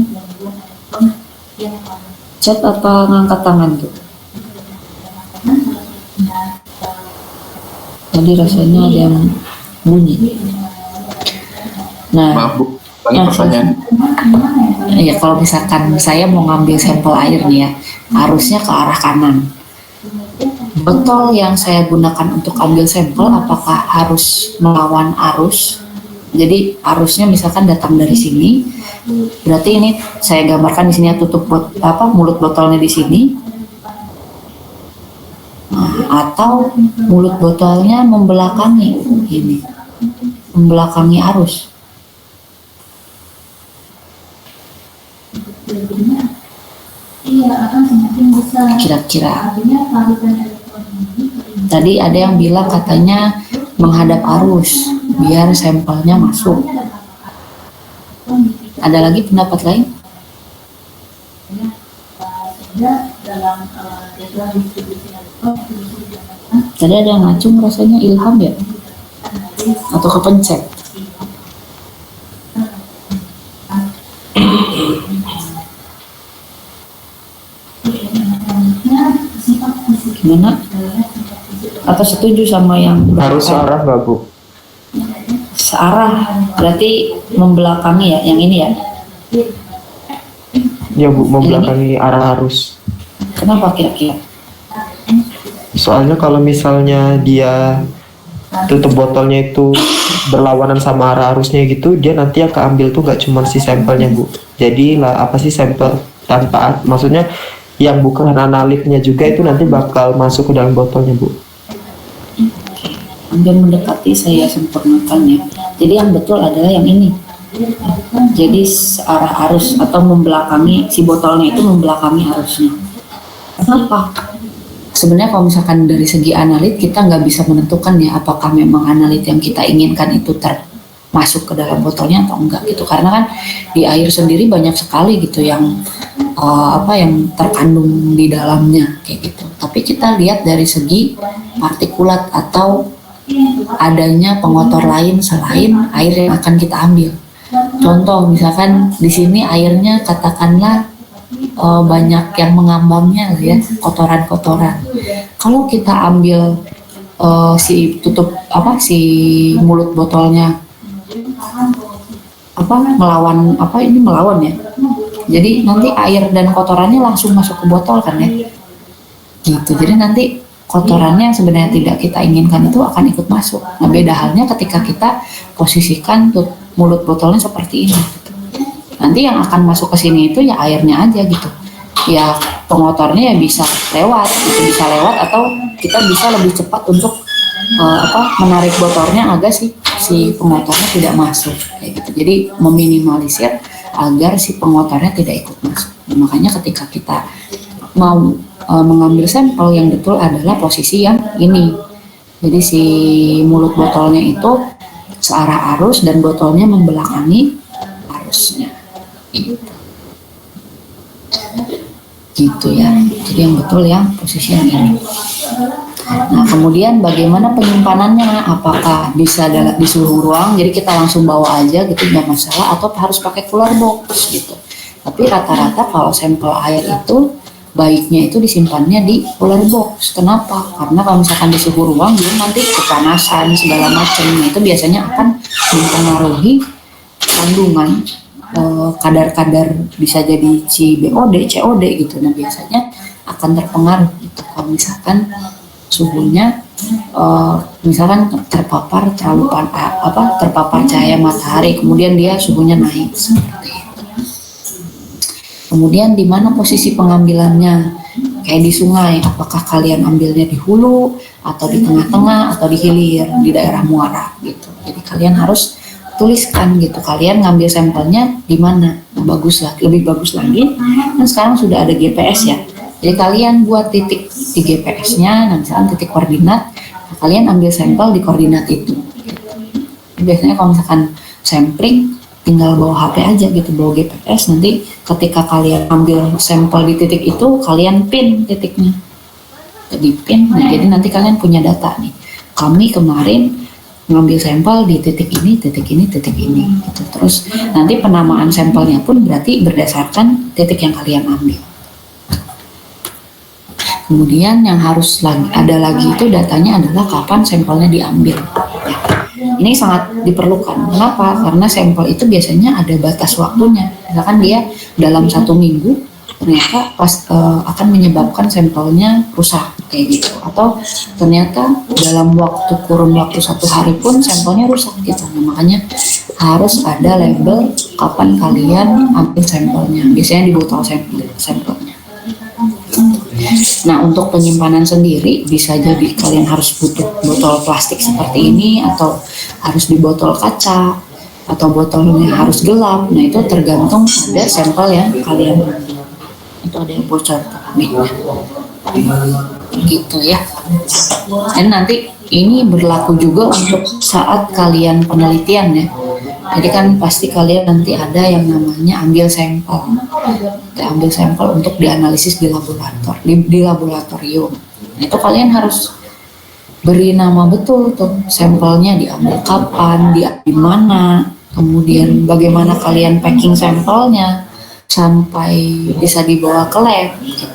Chat apa ngangkat tangan tuh? Tadi rasanya ada yang bunyi. Nah, Maaf Bu, lagi ya, pertanyaan. ya kalau misalkan saya mau ngambil sampel air nih ya, arusnya ke arah kanan. Botol yang saya gunakan untuk ambil sampel apakah harus melawan arus? Jadi arusnya misalkan datang dari sini, berarti ini saya gambarkan di sini ya, tutup mulut botolnya di sini. Nah, atau mulut botolnya membelakangi ini, membelakangi arus. Kira-kira tadi ada yang bilang katanya menghadap arus biar sampelnya masuk. Ada lagi pendapat lain? Tadi ada yang ngacung rasanya Ilham ya? Atau kepencet? Gimana? Atau setuju sama yang Harus searah nggak, Bu? searah? Berarti membelakangi ya, yang ini ya? Ya, Bu, membelakangi arah arus. Kenapa kira-kira? Soalnya kalau misalnya dia tutup botolnya itu berlawanan sama arah arusnya gitu, dia nanti yang keambil tuh nggak cuma si sampelnya, Bu. Jadi lah apa sih sampel tanpa, maksudnya yang bukan analitnya juga itu nanti bakal masuk ke dalam botolnya, Bu. Hampir mendekati, saya sempurnakan ya. Jadi yang betul adalah yang ini. Jadi searah arus atau membelakangi, si botolnya itu membelakangi arusnya. Kenapa? Sebenarnya kalau misalkan dari segi analit kita nggak bisa menentukan ya apakah memang analit yang kita inginkan itu masuk ke dalam botolnya atau enggak gitu, karena kan di air sendiri banyak sekali gitu yang yang terkandung di dalamnya kayak gitu. Tapi kita lihat dari segi partikulat atau adanya pengotor lain selain air yang akan kita ambil. Contoh misalkan di sini airnya katakanlah banyak yang mengambangnya ya, kotoran-kotoran. Kalau kita ambil si mulut botolnya melawan ya. Jadi nanti air dan kotorannya langsung masuk ke botol kan ya. Gitu. Jadi nanti kotorannya yang sebenarnya tidak kita inginkan itu akan ikut masuk. Nah, beda halnya ketika kita posisikan mulut botolnya seperti ini. Gitu. Nanti yang akan masuk ke sini itu ya airnya aja gitu. Ya pengotornya ya bisa lewat atau kita bisa lebih cepat untuk menarik botolnya agar si pengotornya tidak masuk kayak gitu. Jadi meminimalisir agar si pengotornya tidak ikut masuk. Nah, makanya ketika kita mau mengambil sampel yang betul adalah posisi yang ini. Jadi si mulut botolnya itu searah arus dan botolnya membelakangi arusnya. Gitu ya. Jadi yang betul yang posisi yang ini. Nah, kemudian bagaimana penyimpanannya? Apakah bisa di suhu ruang, jadi kita langsung bawa aja gitu, nggak masalah, atau harus pakai cooler box gitu. Tapi rata-rata kalau sampel air itu baiknya itu disimpannya di cooler box. Kenapa? Karena kalau misalkan di suhu ruang, dia nanti kepanasan segala macam. Nah, itu biasanya akan mempengaruhi kandungan kadar-kadar, bisa jadi CBOD, COD gitu. Nah, biasanya akan terpengaruh gitu kalau misalkan suhunya misalkan terpapar terpapar cahaya matahari, kemudian dia suhunya naik seperti itu. Kemudian di mana posisi pengambilannya? Kayak di sungai, apakah kalian ambilnya di hulu atau di tengah-tengah atau di hilir, di daerah muara gitu. Jadi kalian harus tuliskan gitu, kalian ngambil sampelnya di mana. Nah, lebih bagus lagi kan sekarang sudah ada GPS ya. Jadi kalian buat titik di GPS-nya, nah misalkan titik koordinat, nah, kalian ambil sampel di koordinat itu. Gitu. Biasanya kalau misalkan sampling, tinggal bawa HP aja gitu, bawa GPS, nanti ketika kalian ambil sampel di titik itu, kalian pin titiknya. Jadi pin, nah jadi nanti kalian punya data nih. Kami kemarin ngambil sampel di titik ini, titik ini, titik ini. Gitu. Terus nanti penamaan sampelnya pun berarti berdasarkan titik yang kalian ambil. Kemudian yang harus ada lagi itu datanya adalah kapan sampelnya diambil. Ya. Ini sangat diperlukan. Kenapa? Karena sampel itu biasanya ada batas waktunya. Misalkan dia dalam 1 minggu ternyata akan menyebabkan sampelnya rusak kayak gitu. Atau ternyata dalam kurun waktu 1 hari pun sampelnya rusak gitu. Nah, makanya harus ada label kapan kalian ambil sampelnya. Biasanya di botol sampelnya. Nah, untuk penyimpanan sendiri bisa jadi kalian harus butuh botol plastik seperti ini, atau harus di botol kaca, atau botolnya harus gelap. Nah, itu tergantung pada sampel yang kalian ambil. Itu ada yang bocor gitu ya. Dan nanti ini berlaku juga untuk saat kalian penelitian ya. Jadi kan pasti kalian nanti ada yang namanya ambil sampel. Kita ambil sampel untuk dianalisis di laboratorium. Nah, itu kalian harus beri nama betul tuh sampelnya, diambil kapan, di mana, kemudian bagaimana kalian packing sampelnya sampai bisa dibawa ke lab gitu.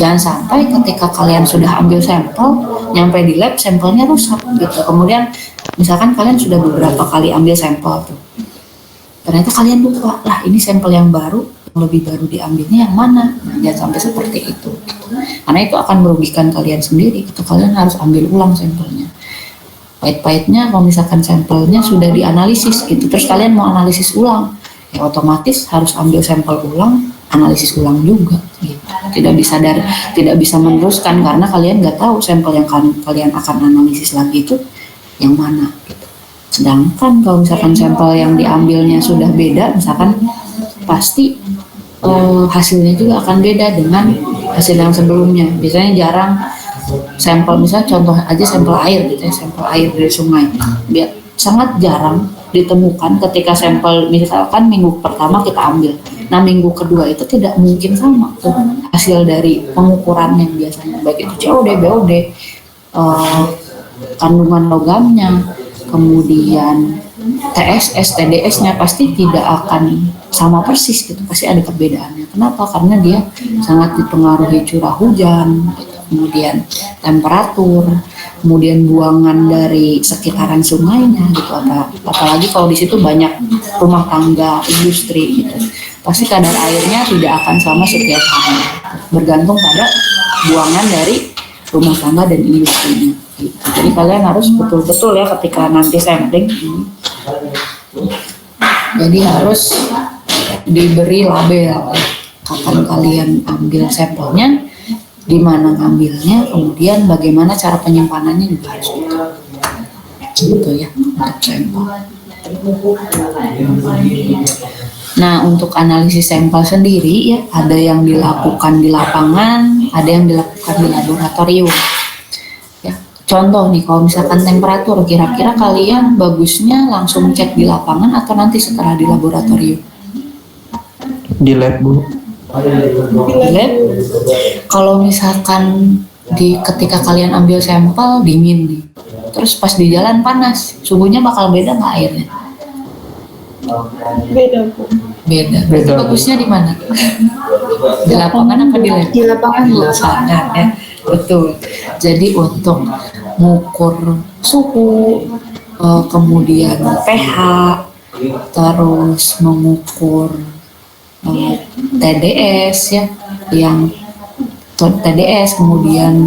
Jangan sampai ketika kalian sudah ambil sampel, nyampe di lab sampelnya rusak gitu. Kemudian misalkan kalian sudah beberapa kali ambil sampel tuh, ternyata kalian lupa, lah ini sampel yang baru, yang lebih baru diambilnya yang mana. Nah, jangan sampai seperti itu gitu. Karena itu akan merugikan kalian sendiri gitu. Kalian harus ambil ulang sampelnya. Pahit-pahitnya kalau misalkan sampelnya sudah dianalisis gitu, terus kalian mau analisis ulang, ya otomatis harus ambil sampel ulang, analisis ulang juga gitu. Tidak bisa meneruskan karena kalian nggak tahu sampel yang kalian akan analisis lagi itu yang mana gitu. Sedangkan kalau misalkan sampel yang diambilnya sudah beda, misalkan pasti hasilnya juga akan beda dengan hasil yang sebelumnya. Biasanya jarang sampel, misalnya contoh aja sampel air gitu ya, sampel air dari sungai, sangat jarang ditemukan ketika sampel misalkan minggu pertama kita ambil, nah minggu kedua itu tidak mungkin sama tuh hasil dari pengukuran yang biasanya, baik itu COD, BOD, kandungan logamnya, kemudian TSS, TDS-nya pasti tidak akan sama persis gitu, pasti ada perbedaannya. Kenapa? Karena dia sangat dipengaruhi curah hujan, kemudian temperatur, kemudian buangan dari sekitaran sungainya gitu. Apalagi kalau di situ banyak rumah tangga, industri gitu, pasti kadar airnya tidak akan sama setiap hari, bergantung pada buangan dari rumah tangga dan industrinya gitu. Jadi kalian harus betul-betul ya ketika nanti sampling ini, jadi harus diberi label kapan kalian ambil sampelnya, di mana ngambilnya, kemudian bagaimana cara penyimpanannya juga harus gitu ya untuk sampel. Nah, untuk analisis sampel sendiri ya, ada yang dilakukan di lapangan, ada yang dilakukan di laboratorium. Ya, contoh nih, kalau misalkan temperatur, kira-kira kalian bagusnya langsung cek di lapangan atau nanti setelah di laboratorium? Di lab, Bu. Di lab. Kalau misalkan ketika kalian ambil sampel dingin nih, terus pas di jalan panas, suhunya bakal beda nggak airnya? Beda Bu. Beda. Berarti bagusnya di mana? Di lapangan apa di lab? Di lapangan Di Bu. lapangan ya, betul. Jadi untuk mengukur suhu, kemudian pH, terus mengukur TDS ya, yang TDS, kemudian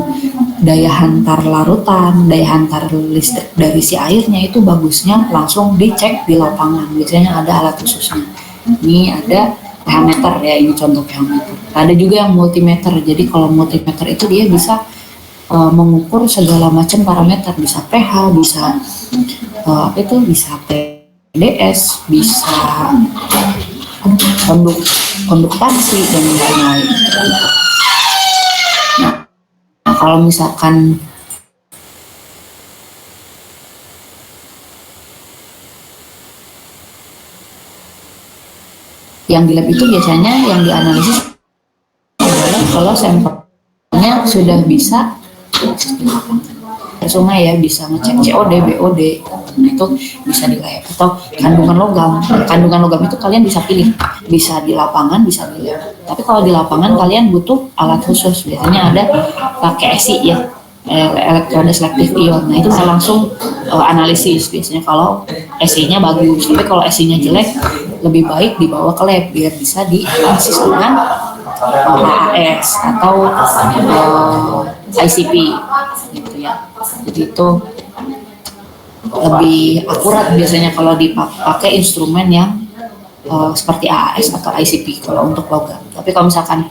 daya hantar larutan, daya hantar listrik dari si airnya itu bagusnya langsung dicek di lapangan. Biasanya ada alat khususnya. Ini ada pH meter ya, ini contoh pH meter. Ada juga yang multimeter. Jadi kalau multimeter itu dia bisa mengukur segala macam parameter, bisa pH, bisa bisa TDS, bisa konduktansi dan lain-lain. Nah, kalau misalkan yang di lab itu biasanya yang dianalisis adalah kalau sampelnya sudah bisa sungai ya, bisa ngecek COD, BOD, nah itu bisa di lab. Atau kandungan logam itu kalian bisa pilih, bisa di lapangan, bisa di lab. Tapi kalau di lapangan kalian butuh alat khusus, biasanya ada pakai ESI ya, elektroda selektif ion. Nah itu bisa langsung analisis biasanya kalau ESI-nya bagus. Tapi kalau ESI-nya jelek, lebih baik dibawa ke lab biar bisa dianalisis dengan HAS atau ICP gitu ya. Jadi itu lebih akurat biasanya kalau dipakai instrumen yang seperti AAS atau ICP kalau untuk logam. Tapi kalau misalkan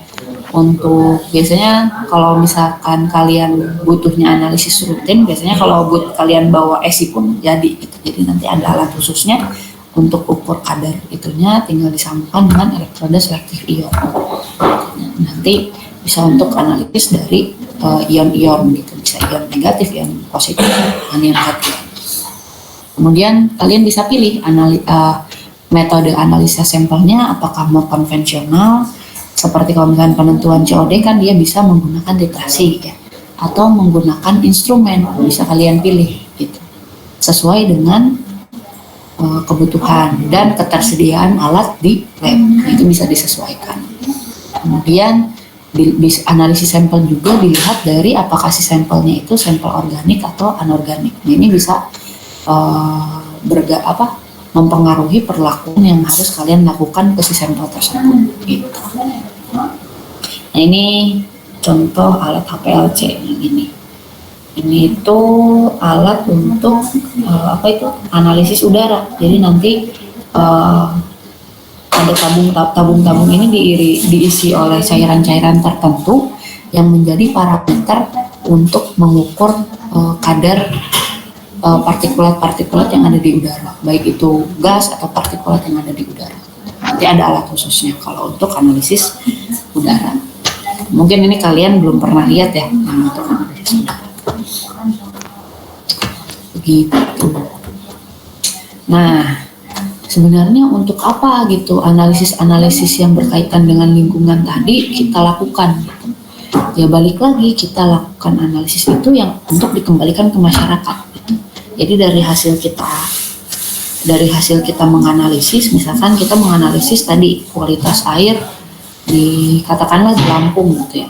untuk biasanya kalau misalkan kalian butuhnya analisis rutin, biasanya kalau kalian bawa ESI pun jadi gitu. Jadi nanti ada alat khususnya untuk ukur kadar itunya, tinggal disambungkan dengan elektroda selektif ion. Nanti bisa untuk analisis dari ion-ion gitu, bisa ion negatif, ion positif, anion kation. Kemudian kalian bisa pilih metode analisa sampelnya, apakah mau konvensional seperti kalau misalkan penentuan COD kan dia bisa menggunakan titrasi ya, atau menggunakan instrumen, bisa kalian pilih gitu sesuai dengan kebutuhan dan ketersediaan alat di lab. Nah, itu bisa disesuaikan. Kemudian analisis sampel juga dilihat dari apakah si sampelnya itu sampel organik atau anorganik. Nah, ini bisa mempengaruhi perlakuan yang harus kalian lakukan ke si sampel tersebut gitu. Nah, ini contoh alat HPLC yang ini. Ini itu alat untuk analisis udara. Jadi nanti ada tabung-tabung ini diisi oleh cairan-cairan tertentu yang menjadi parameter untuk mengukur kadar partikulat-partikulat yang ada di udara, baik itu gas atau partikulat yang ada di udara. Nanti ada alat khususnya kalau untuk analisis udara. Mungkin ini kalian belum pernah lihat ya, yang untuk analisis udara. Begitu. Nah, sebenarnya untuk apa gitu analisis-analisis yang berkaitan dengan lingkungan tadi kita lakukan gitu. Ya balik lagi, kita lakukan analisis itu yang untuk dikembalikan ke masyarakat gitu. Jadi dari hasil kita menganalisis, misalkan kita menganalisis tadi kualitas air di katakanlah di Lampung gitu ya.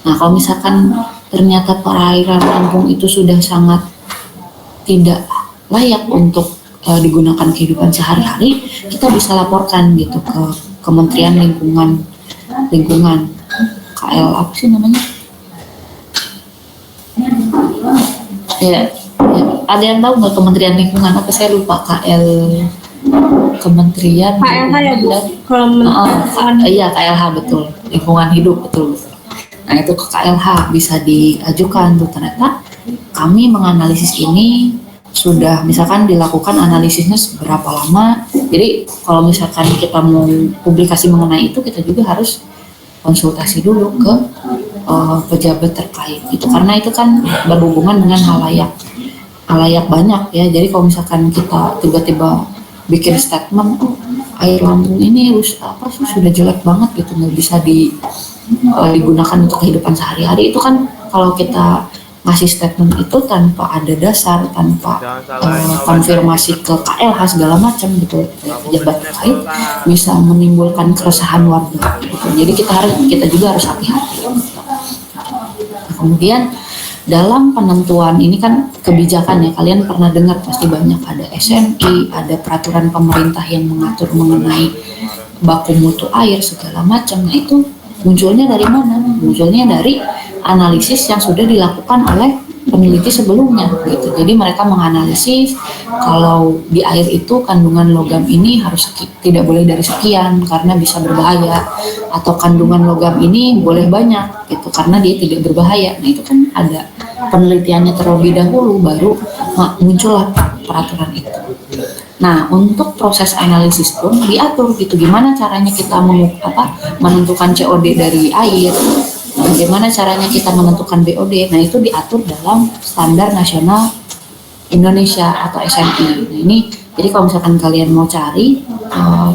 Nah, kalau misalkan ternyata perairan Lampung itu sudah sangat tidak layak untuk digunakan kehidupan sehari-hari, kita bisa laporkan gitu ke Kementerian Lingkungan KL apa sih namanya? Ya, ada yang tahu nggak Kementerian Lingkungan apa? Saya lupa. Kementerian KLH ya Bu? Kalau iya KLH betul, lingkungan hidup betul. Nah itu ke KLH bisa diajukan tuh, ternyata kami menganalisis ini sudah misalkan dilakukan analisisnya seberapa lama. Jadi kalau misalkan kita mau publikasi mengenai itu, kita juga harus konsultasi dulu ke pejabat terkait itu, karena itu kan berhubungan dengan halayak banyak ya. Jadi kalau misalkan kita tiba-tiba bikin statement air Lampung ini sudah jelek banget gitu, nggak bisa digunakan untuk kehidupan sehari-hari, itu kan kalau kita ngasih statement itu tanpa ada dasar, tanpa konfirmasi ke KLH segala macam gitu, pejabat terkait bisa menimbulkan keresahan warga gitu. Jadi kita juga harus hati-hati. Kemudian dalam penentuan ini kan kebijakan ya, kalian pernah dengar pasti banyak, ada SNI, ada peraturan pemerintah yang mengatur mengenai baku mutu air segala macam. Nah itu munculnya dari mana? Munculnya dari analisis yang sudah dilakukan oleh peneliti sebelumnya gitu. Jadi mereka menganalisis kalau di air itu kandungan logam ini harus tidak boleh dari sekian karena bisa berbahaya, atau kandungan logam ini boleh banyak gitu karena dia tidak berbahaya. Nah itu kan ada penelitiannya terlebih dahulu, baru muncullah peraturan itu. Nah untuk proses analisis pun diatur gitu, gimana caranya kita menentukan COD dari air, bagaimana caranya kita menentukan BOD. Nah itu diatur dalam Standar Nasional Indonesia atau SNI. Nah ini jadi kalau misalkan kalian mau cari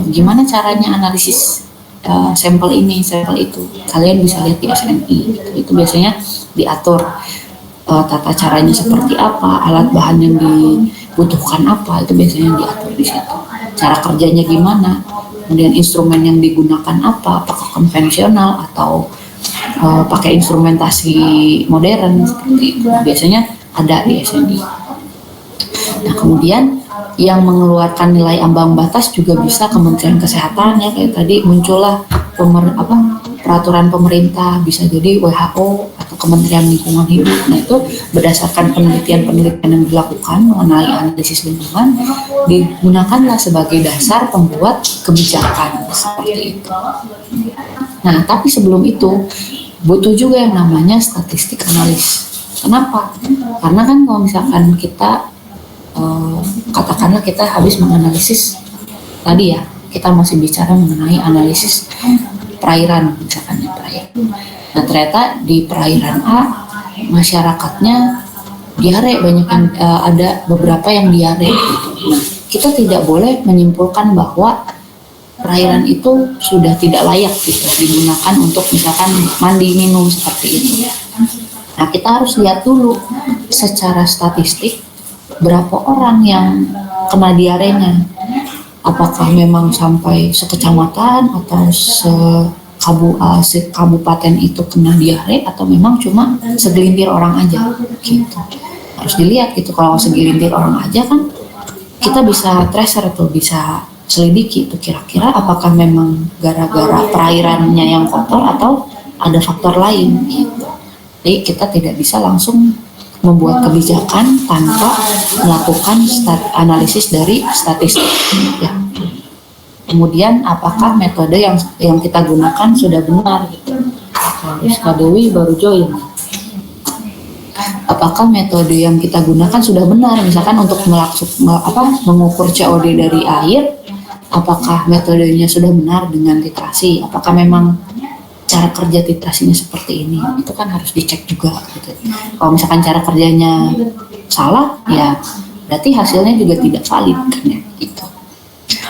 gimana caranya analisis sampel ini, sampel itu, kalian bisa lihat di SNI gitu. Itu biasanya diatur tata caranya seperti apa, alat bahan yang dibutuhkan apa, itu biasanya diatur di situ. Cara kerjanya gimana, kemudian instrumen yang digunakan apa, apakah konvensional atau pakai instrumentasi modern seperti itu. Biasanya ada di SNI. Nah kemudian yang mengeluarkan nilai ambang batas juga bisa Kementerian Kesehatan ya, kayak tadi muncullah peraturan pemerintah, bisa jadi WHO atau Kementerian Lingkungan Hidup. Nah itu berdasarkan penelitian yang dilakukan mengenai analisis lingkungan, digunakanlah sebagai dasar pembuat kebijakan seperti itu. Nah tapi sebelum itu butuh juga yang namanya statistik analis. Kenapa? Karena kan kalau misalkan kita katakanlah kita habis menganalisis tadi ya, kita masih bicara mengenai analisis perairan, misalkan perairan. Nah ternyata di perairan A masyarakatnya diare, banyak yang ada beberapa yang diare. Nah kita tidak boleh menyimpulkan bahwa perairan itu sudah tidak layak gitu digunakan untuk misalkan mandi, minum seperti itu. Nah kita harus lihat dulu secara statistik berapa orang yang kena diarenya, apakah memang sampai sekecamatan atau sekabupaten itu kena diare, atau memang cuma segelintir orang aja gitu. Harus dilihat gitu. Kalau segelintir orang aja kan kita bisa tracer tuh, bisa selidiki tuh kira-kira apakah memang gara-gara perairannya yang kotor atau ada faktor lain gitu. Jadi kita tidak bisa langsung membuat kebijakan tanpa melakukan analisis dari statistik ya. Kemudian apakah metode yang kita gunakan sudah benar gitu. Kak Dewi baru join. Apakah metode yang kita gunakan sudah benar, misalkan untuk mengukur COD dari air, apakah metodenya sudah benar dengan titrasi, apakah memang cara kerja titrasinya seperti ini, itu kan harus dicek juga gitu. Kalau misalkan cara kerjanya salah, ya berarti hasilnya juga tidak valid kan ya gitu.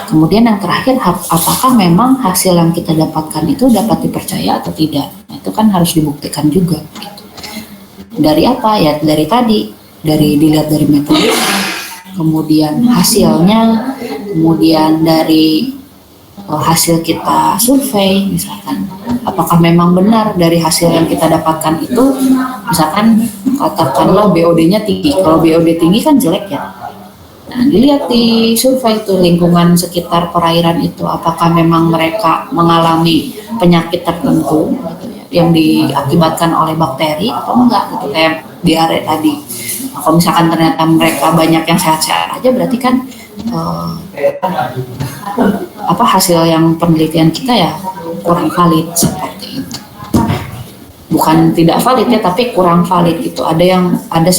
Kemudian yang terakhir, apakah memang hasil yang kita dapatkan itu dapat dipercaya atau tidak, nah, itu kan harus dibuktikan juga gitu. Dari apa ya, dilihat dari metode, kemudian hasilnya, kemudian dari hasil kita survei misalkan, apakah memang benar dari hasil yang kita dapatkan itu, misalkan katakanlah BOD-nya tinggi, kalau BOD tinggi kan jelek ya. Nah dilihat di survei itu lingkungan sekitar perairan itu, apakah memang mereka mengalami penyakit tertentu gitu ya, yang diakibatkan oleh bakteri atau enggak gitu, kayak diare tadi. Nah, kalau misalkan ternyata mereka banyak yang sehat-sehat aja, berarti kan hasil yang penelitian kita ya kurang valid seperti itu. Bukan tidak valid ya, tapi kurang valid gitu. Ada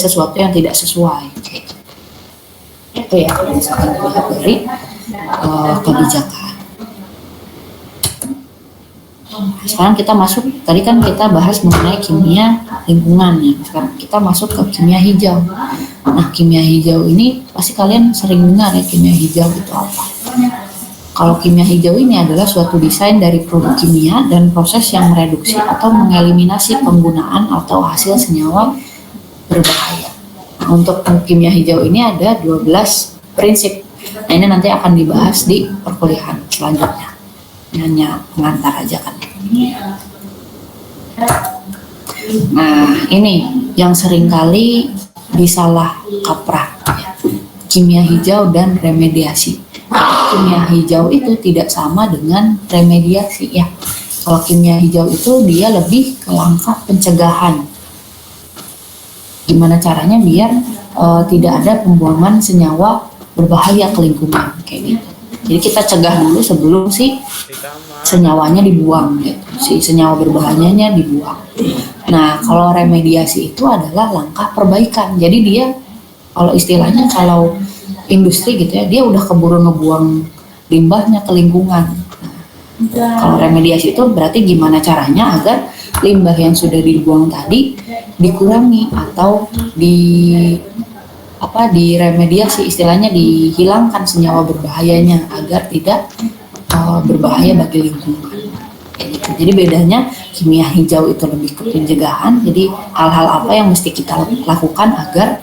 sesuatu yang tidak sesuai. Itu ya misalkan dilihat dari kebijakan. Sekarang kita masuk, tadi kan kita bahas mengenai kimia lingkungan ya. Sekarang kita masuk ke kimia hijau. Nah kimia hijau ini pasti kalian sering dengar ya, kimia hijau itu apa. Kalau kimia hijau ini adalah suatu desain dari produk kimia dan proses yang mereduksi atau mengeliminasi penggunaan atau hasil senyawa berbahaya. Nah, untuk kimia hijau ini ada 12 prinsip. Nah, ini nanti akan dibahas di perkuliahan selanjutnya. Ini hanya pengantar aja kan. Nah, ini yang seringkali disalah kaprah, ya. Kimia hijau dan remediasi. Kimia hijau itu tidak sama dengan remediasi, ya. Kalau kimia hijau itu dia lebih ke langkah pencegahan. Gimana caranya biar tidak ada pembuangan senyawa berbahaya ke lingkungan, kayak gitu. Jadi kita cegah dulu sebelum si senyawanya dibuang, gitu. Si senyawa berbahayanya dibuang. Nah, kalau remediasi itu adalah langkah perbaikan. Jadi dia, kalau istilahnya kalau industri gitu ya, dia udah keburu ngebuang limbahnya ke lingkungan. Nah, kalau remediasi itu berarti gimana caranya agar limbah yang sudah dibuang tadi dikurangi atau diremediasi, istilahnya dihilangkan senyawa berbahayanya agar tidak berbahaya bagi lingkungan. Kayak gitu. Jadi bedanya kimia hijau itu lebih ke pencegahan. Jadi hal-hal apa yang mesti kita lakukan agar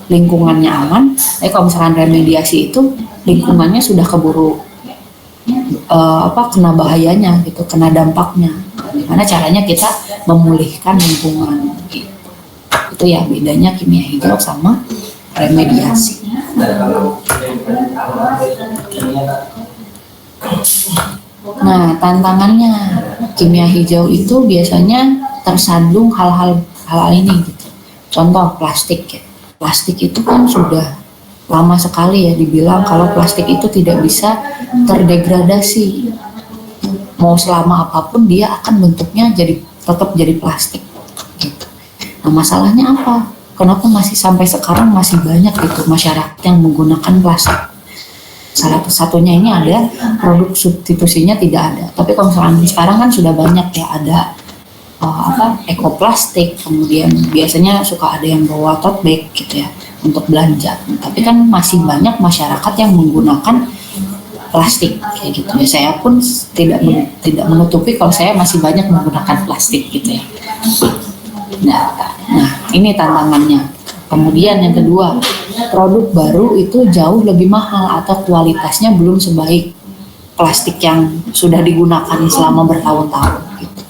lingkungannya aman. Tapi kalau misalkan remediasi itu lingkungannya sudah keburu kena bahayanya gitu, kena dampaknya. Gimana caranya kita memulihkan lingkungan gitu. Itu ya bedanya kimia hijau sama remediasi. Nah, tantangannya kimia hijau itu biasanya tersandung hal-hal ini gitu. Contoh plastik ya. Plastik itu kan sudah lama sekali ya dibilang kalau plastik itu tidak bisa terdegradasi. Mau selama apapun dia akan bentuknya tetap jadi plastik gitu. Nah, masalahnya apa? Kenapa masih sampai sekarang masih banyak gitu masyarakat yang menggunakan plastik? Salah satunya ini ada produk substitusinya tidak ada. Tapi kalau misalkan sekarang kan sudah banyak ya, ada ekoplastik, kemudian biasanya suka ada yang bawa tote bag gitu ya untuk belanja. Tapi kan masih banyak masyarakat yang menggunakan plastik kayak gitu ya. Saya pun tidak menutupi kalau saya masih banyak menggunakan plastik gitu ya. Nah, ini tantangannya. Kemudian yang kedua, produk baru itu jauh lebih mahal atau kualitasnya belum sebaik plastik yang sudah digunakan selama bertahun-tahun gitu.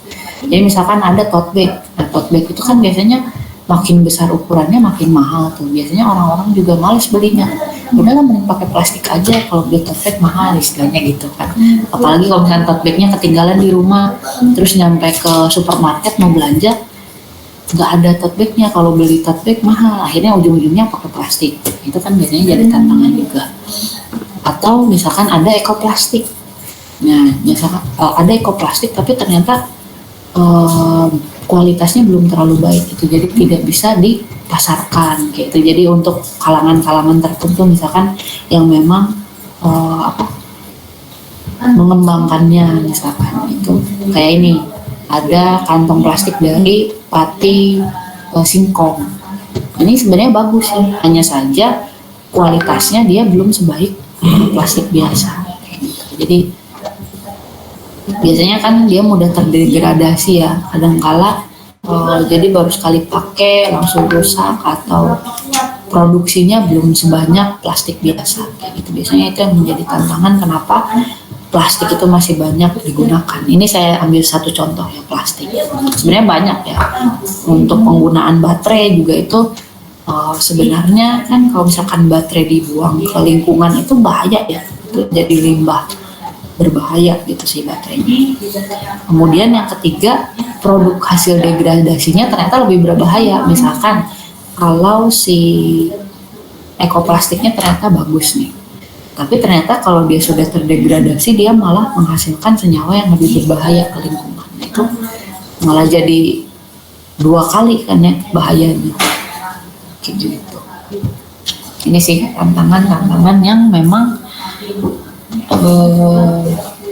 Jadi misalkan ada tote bag. Nah, tote bag itu kan biasanya makin besar ukurannya makin mahal tuh. Biasanya orang-orang juga males belinya. Udahlah mending pakai plastik aja, kalau beli tote bag mahal istilahnya gitu kan. Apalagi kalau misalkan tote bagnya ketinggalan di rumah, terus nyampe ke supermarket mau belanja, nggak ada tote bagnya, kalau beli tote bag mahal, akhirnya ujung-ujungnya pakai plastik. Itu kan biasanya jadi tantangan juga. Atau misalkan ada ekoplastik. Nah, misalkan ada ekoplastik tapi ternyata kualitasnya belum terlalu baik itu, jadi tidak bisa dipasarkan gitu. Jadi untuk kalangan-kalangan tertentu misalkan yang memang mengembangkannya, misalkan itu kayak ini ada kantong plastik dari pati singkong. Ini sebenarnya bagus ya, hanya saja kualitasnya dia belum sebaik plastik biasa. Jadi biasanya kan dia mudah terdegradasi ya, kadangkala jadi baru sekali pakai langsung rusak atau produksinya belum sebanyak plastik biasa kayak gitu. Biasanya itu yang menjadi tantangan kenapa plastik itu masih banyak digunakan. Ini saya ambil satu contoh ya, plastik. Sebenarnya banyak ya. Untuk penggunaan baterai juga itu sebenarnya kan kalau misalkan baterai dibuang ke lingkungan itu bahaya ya, itu jadi limbah berbahaya gitu sih baterainya. Kemudian yang ketiga, produk hasil degradasinya ternyata lebih berbahaya. Misalkan kalau si ekoplastiknya ternyata bagus nih, tapi ternyata kalau dia sudah terdegradasi dia malah menghasilkan senyawa yang lebih berbahaya ke lingkungan. Itu malah jadi dua kali kan ya bahayanya gitu. Ini sih tantangan yang memang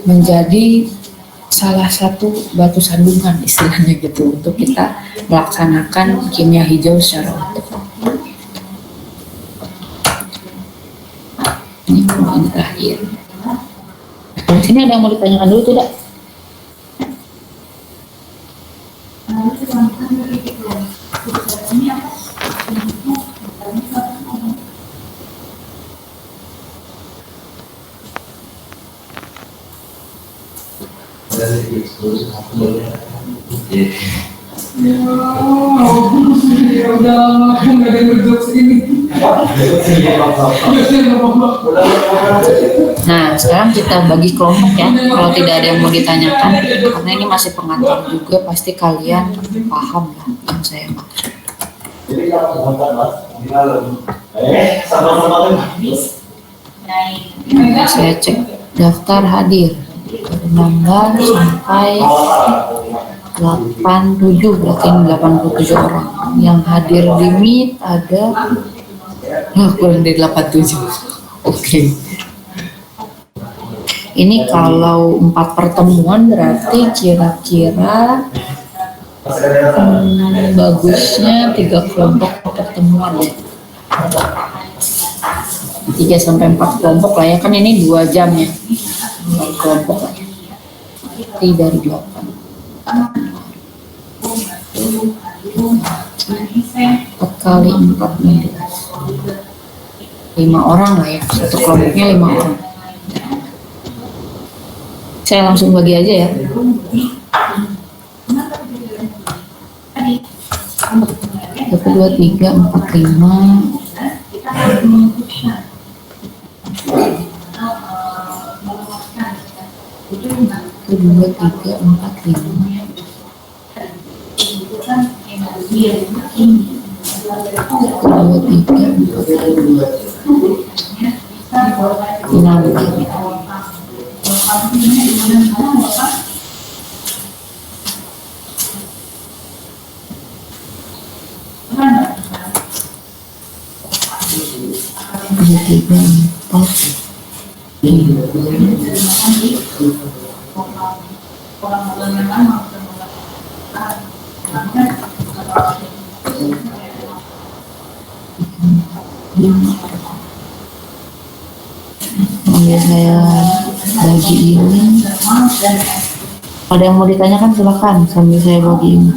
menjadi salah satu batu sandungan istilahnya gitu untuk kita melaksanakan kimia hijau secara utuh. Ini ini terakhir. Di sini ada yang mau ditanyakan dulu tidak? Nah, sekarang kita bagi kelompok ya. Kalau tidak ada yang mau ditanyakan, karena ini masih pengantar juga, pasti kalian paham lah yang saya maksud. Saya cek daftar hadir 16 sampai 87, berarti ini 87 orang. Yang hadir di Meet ada kurang dari 87. Oke. Ini kalau 4 pertemuan berarti kira-kira bagusnya 3 kelompok pertemuan ya. 3 sampai 4 kelompok lah ya, kan ini 2 jam ya. 4 kelompok lah ya. Berarti dari 8. 4 kali 4 5 orang lah ya, satu kelompoknya 5 orang. Saya langsung bagi aja ya. 1, 2, 3, 4, 5. 1, 2, 3, 4, 5. Sambil saya bagi ini, ada yang mau ditanyakan silakan sambil saya bagi ini.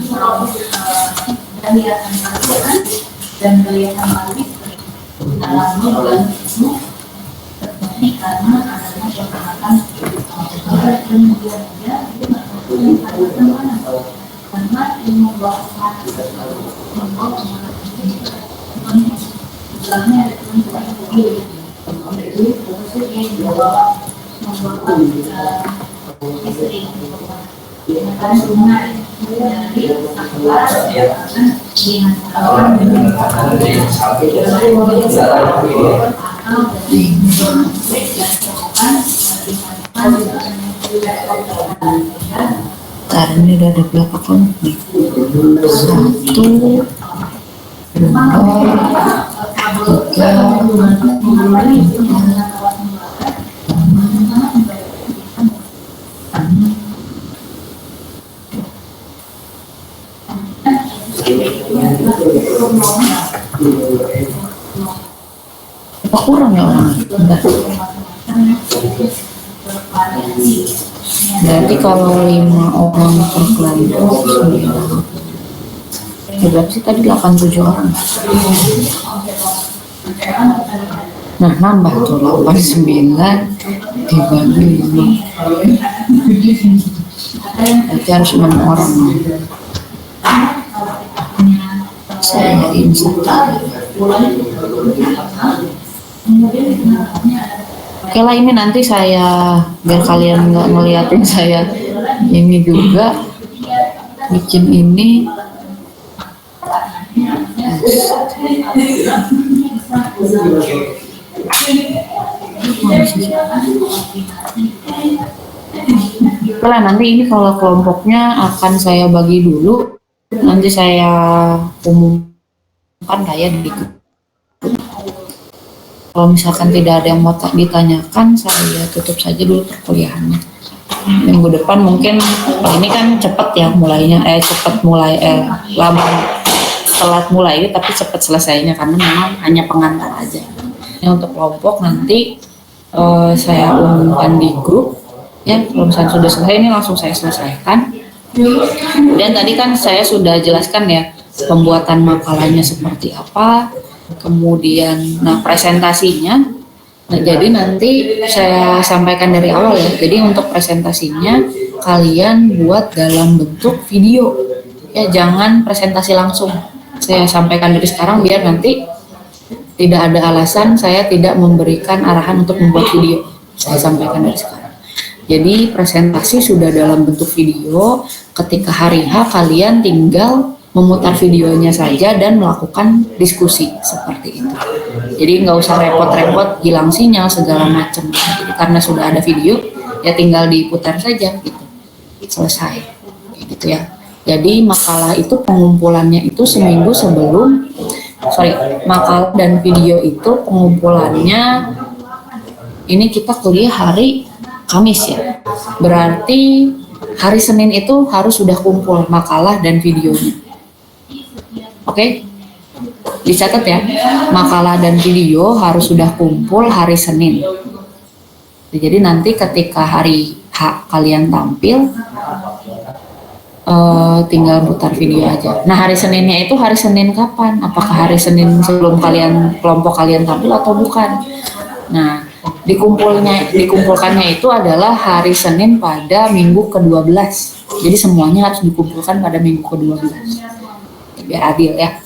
Ntar ini udah ada berapa kelompok nih? 1, 2, 3. Apa kurang ya orang? Bentar. Berarti kalau 5 orang per kelompok 9. Ya berarti sih tadi 87 orang. Nah nambah tuh 89 dibagi 5. Berarti harus 6 orang. Saya insert. Oke lah, ini nanti saya biar kalian nggak ngeliatin saya ini juga bikin ini. Oke lah, nanti ini kalau kelompoknya akan saya bagi dulu, nanti saya umumkan kayak di grup. Kalau misalkan tidak ada yang mau ditanyakan, saya tutup saja dulu perkuliahannya. Minggu depan mungkin, ini kan cepet ya mulainya, lama telat mulai, tapi cepet selesainya karena memang hanya pengantar aja. Ini untuk kelompok nanti saya umumkan di grup ya. Kalau misalnya sudah selesai, ini langsung saya selesaikan. Dan tadi kan saya sudah jelaskan ya pembuatan makalahnya seperti apa, kemudian presentasinya. Nah, jadi nanti saya sampaikan dari awal ya. Jadi untuk presentasinya kalian buat dalam bentuk video ya, jangan presentasi langsung. Saya sampaikan dari sekarang biar nanti tidak ada alasan saya tidak memberikan arahan untuk membuat video. Saya sampaikan dari sekarang. Jadi presentasi sudah dalam bentuk video, ketika hari H kalian tinggal memutar videonya saja dan melakukan diskusi seperti itu. Jadi nggak usah repot-repot hilang sinyal segala macam. Jadi karena sudah ada video, ya tinggal diputar saja gitu. Selesai. Gitu ya. Jadi makalah itu pengumpulannya itu seminggu sebelum, makalah dan video itu pengumpulannya ini kita kuliah hari Kamis ya. Berarti hari Senin itu harus sudah kumpul makalah dan videonya. Oke? Dicatat ya. Makalah dan video harus sudah kumpul hari Senin. Jadi nanti ketika hari H kalian tampil, tinggal putar video aja. Nah, hari Seninnya itu hari Senin kapan? Apakah hari Senin sebelum kelompok kalian tampil atau bukan? Nah, dikumpulkannya itu adalah hari Senin pada minggu ke-12. Jadi semuanya harus dikumpulkan pada minggu ke-12. Biar adil ya.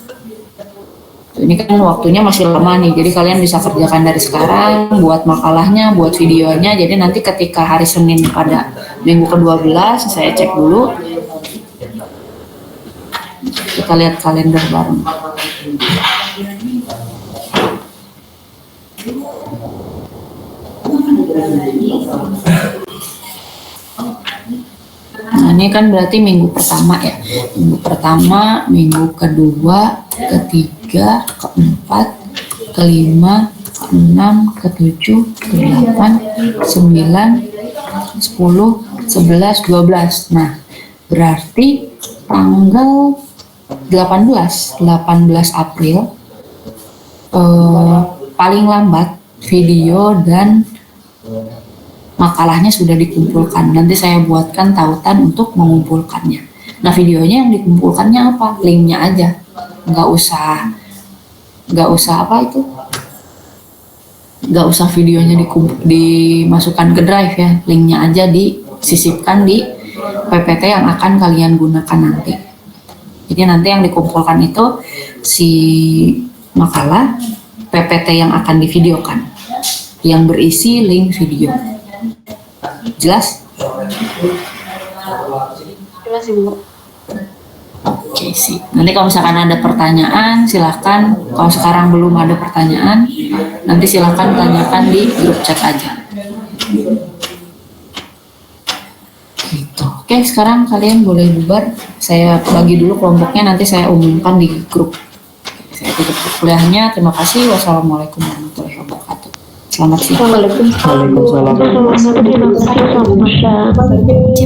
Ini kan waktunya masih lama nih, jadi kalian bisa kerjakan dari sekarang, buat makalahnya, buat videonya. Jadi nanti ketika hari Senin pada minggu ke-12, saya cek dulu. Kita lihat kalender bareng. Nah, ini kan berarti minggu pertama ya. Minggu pertama, minggu kedua, ketiga, keempat, kelima, keenam, ketujuh, ke-8, 9, 10, 11, 12. Nah, berarti tanggal 18 April paling lambat video dan makalahnya sudah dikumpulkan. Nanti saya buatkan tautan untuk mengumpulkannya. Nah, videonya yang dikumpulkannya apa? Linknya aja. Nggak usah apa itu? Nggak usah videonya dimasukkan ke drive ya. Linknya aja disisipkan di PPT yang akan kalian gunakan nanti. Jadi nanti yang dikumpulkan itu si makalah, PPT yang akan divideokan, yang berisi link video. Jelas? Jelas Ibu. Oke sih. Nanti kalau misalkan ada pertanyaan, silakan. Kalau sekarang belum ada pertanyaan, nanti silakan tanyakan di grup chat aja. Gitu. Oke, sekarang kalian boleh bubar. Saya bagi dulu kelompoknya, nanti saya umumkan di grup. Saya tutup kuliahnya. Terima kasih. Wassalamualaikum warahmatullahi wabarakatuh. Selamat siang. Waalaikumsalam. Terima kasih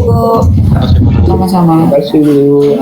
Bu. Sama-sama. Terima kasih Bu.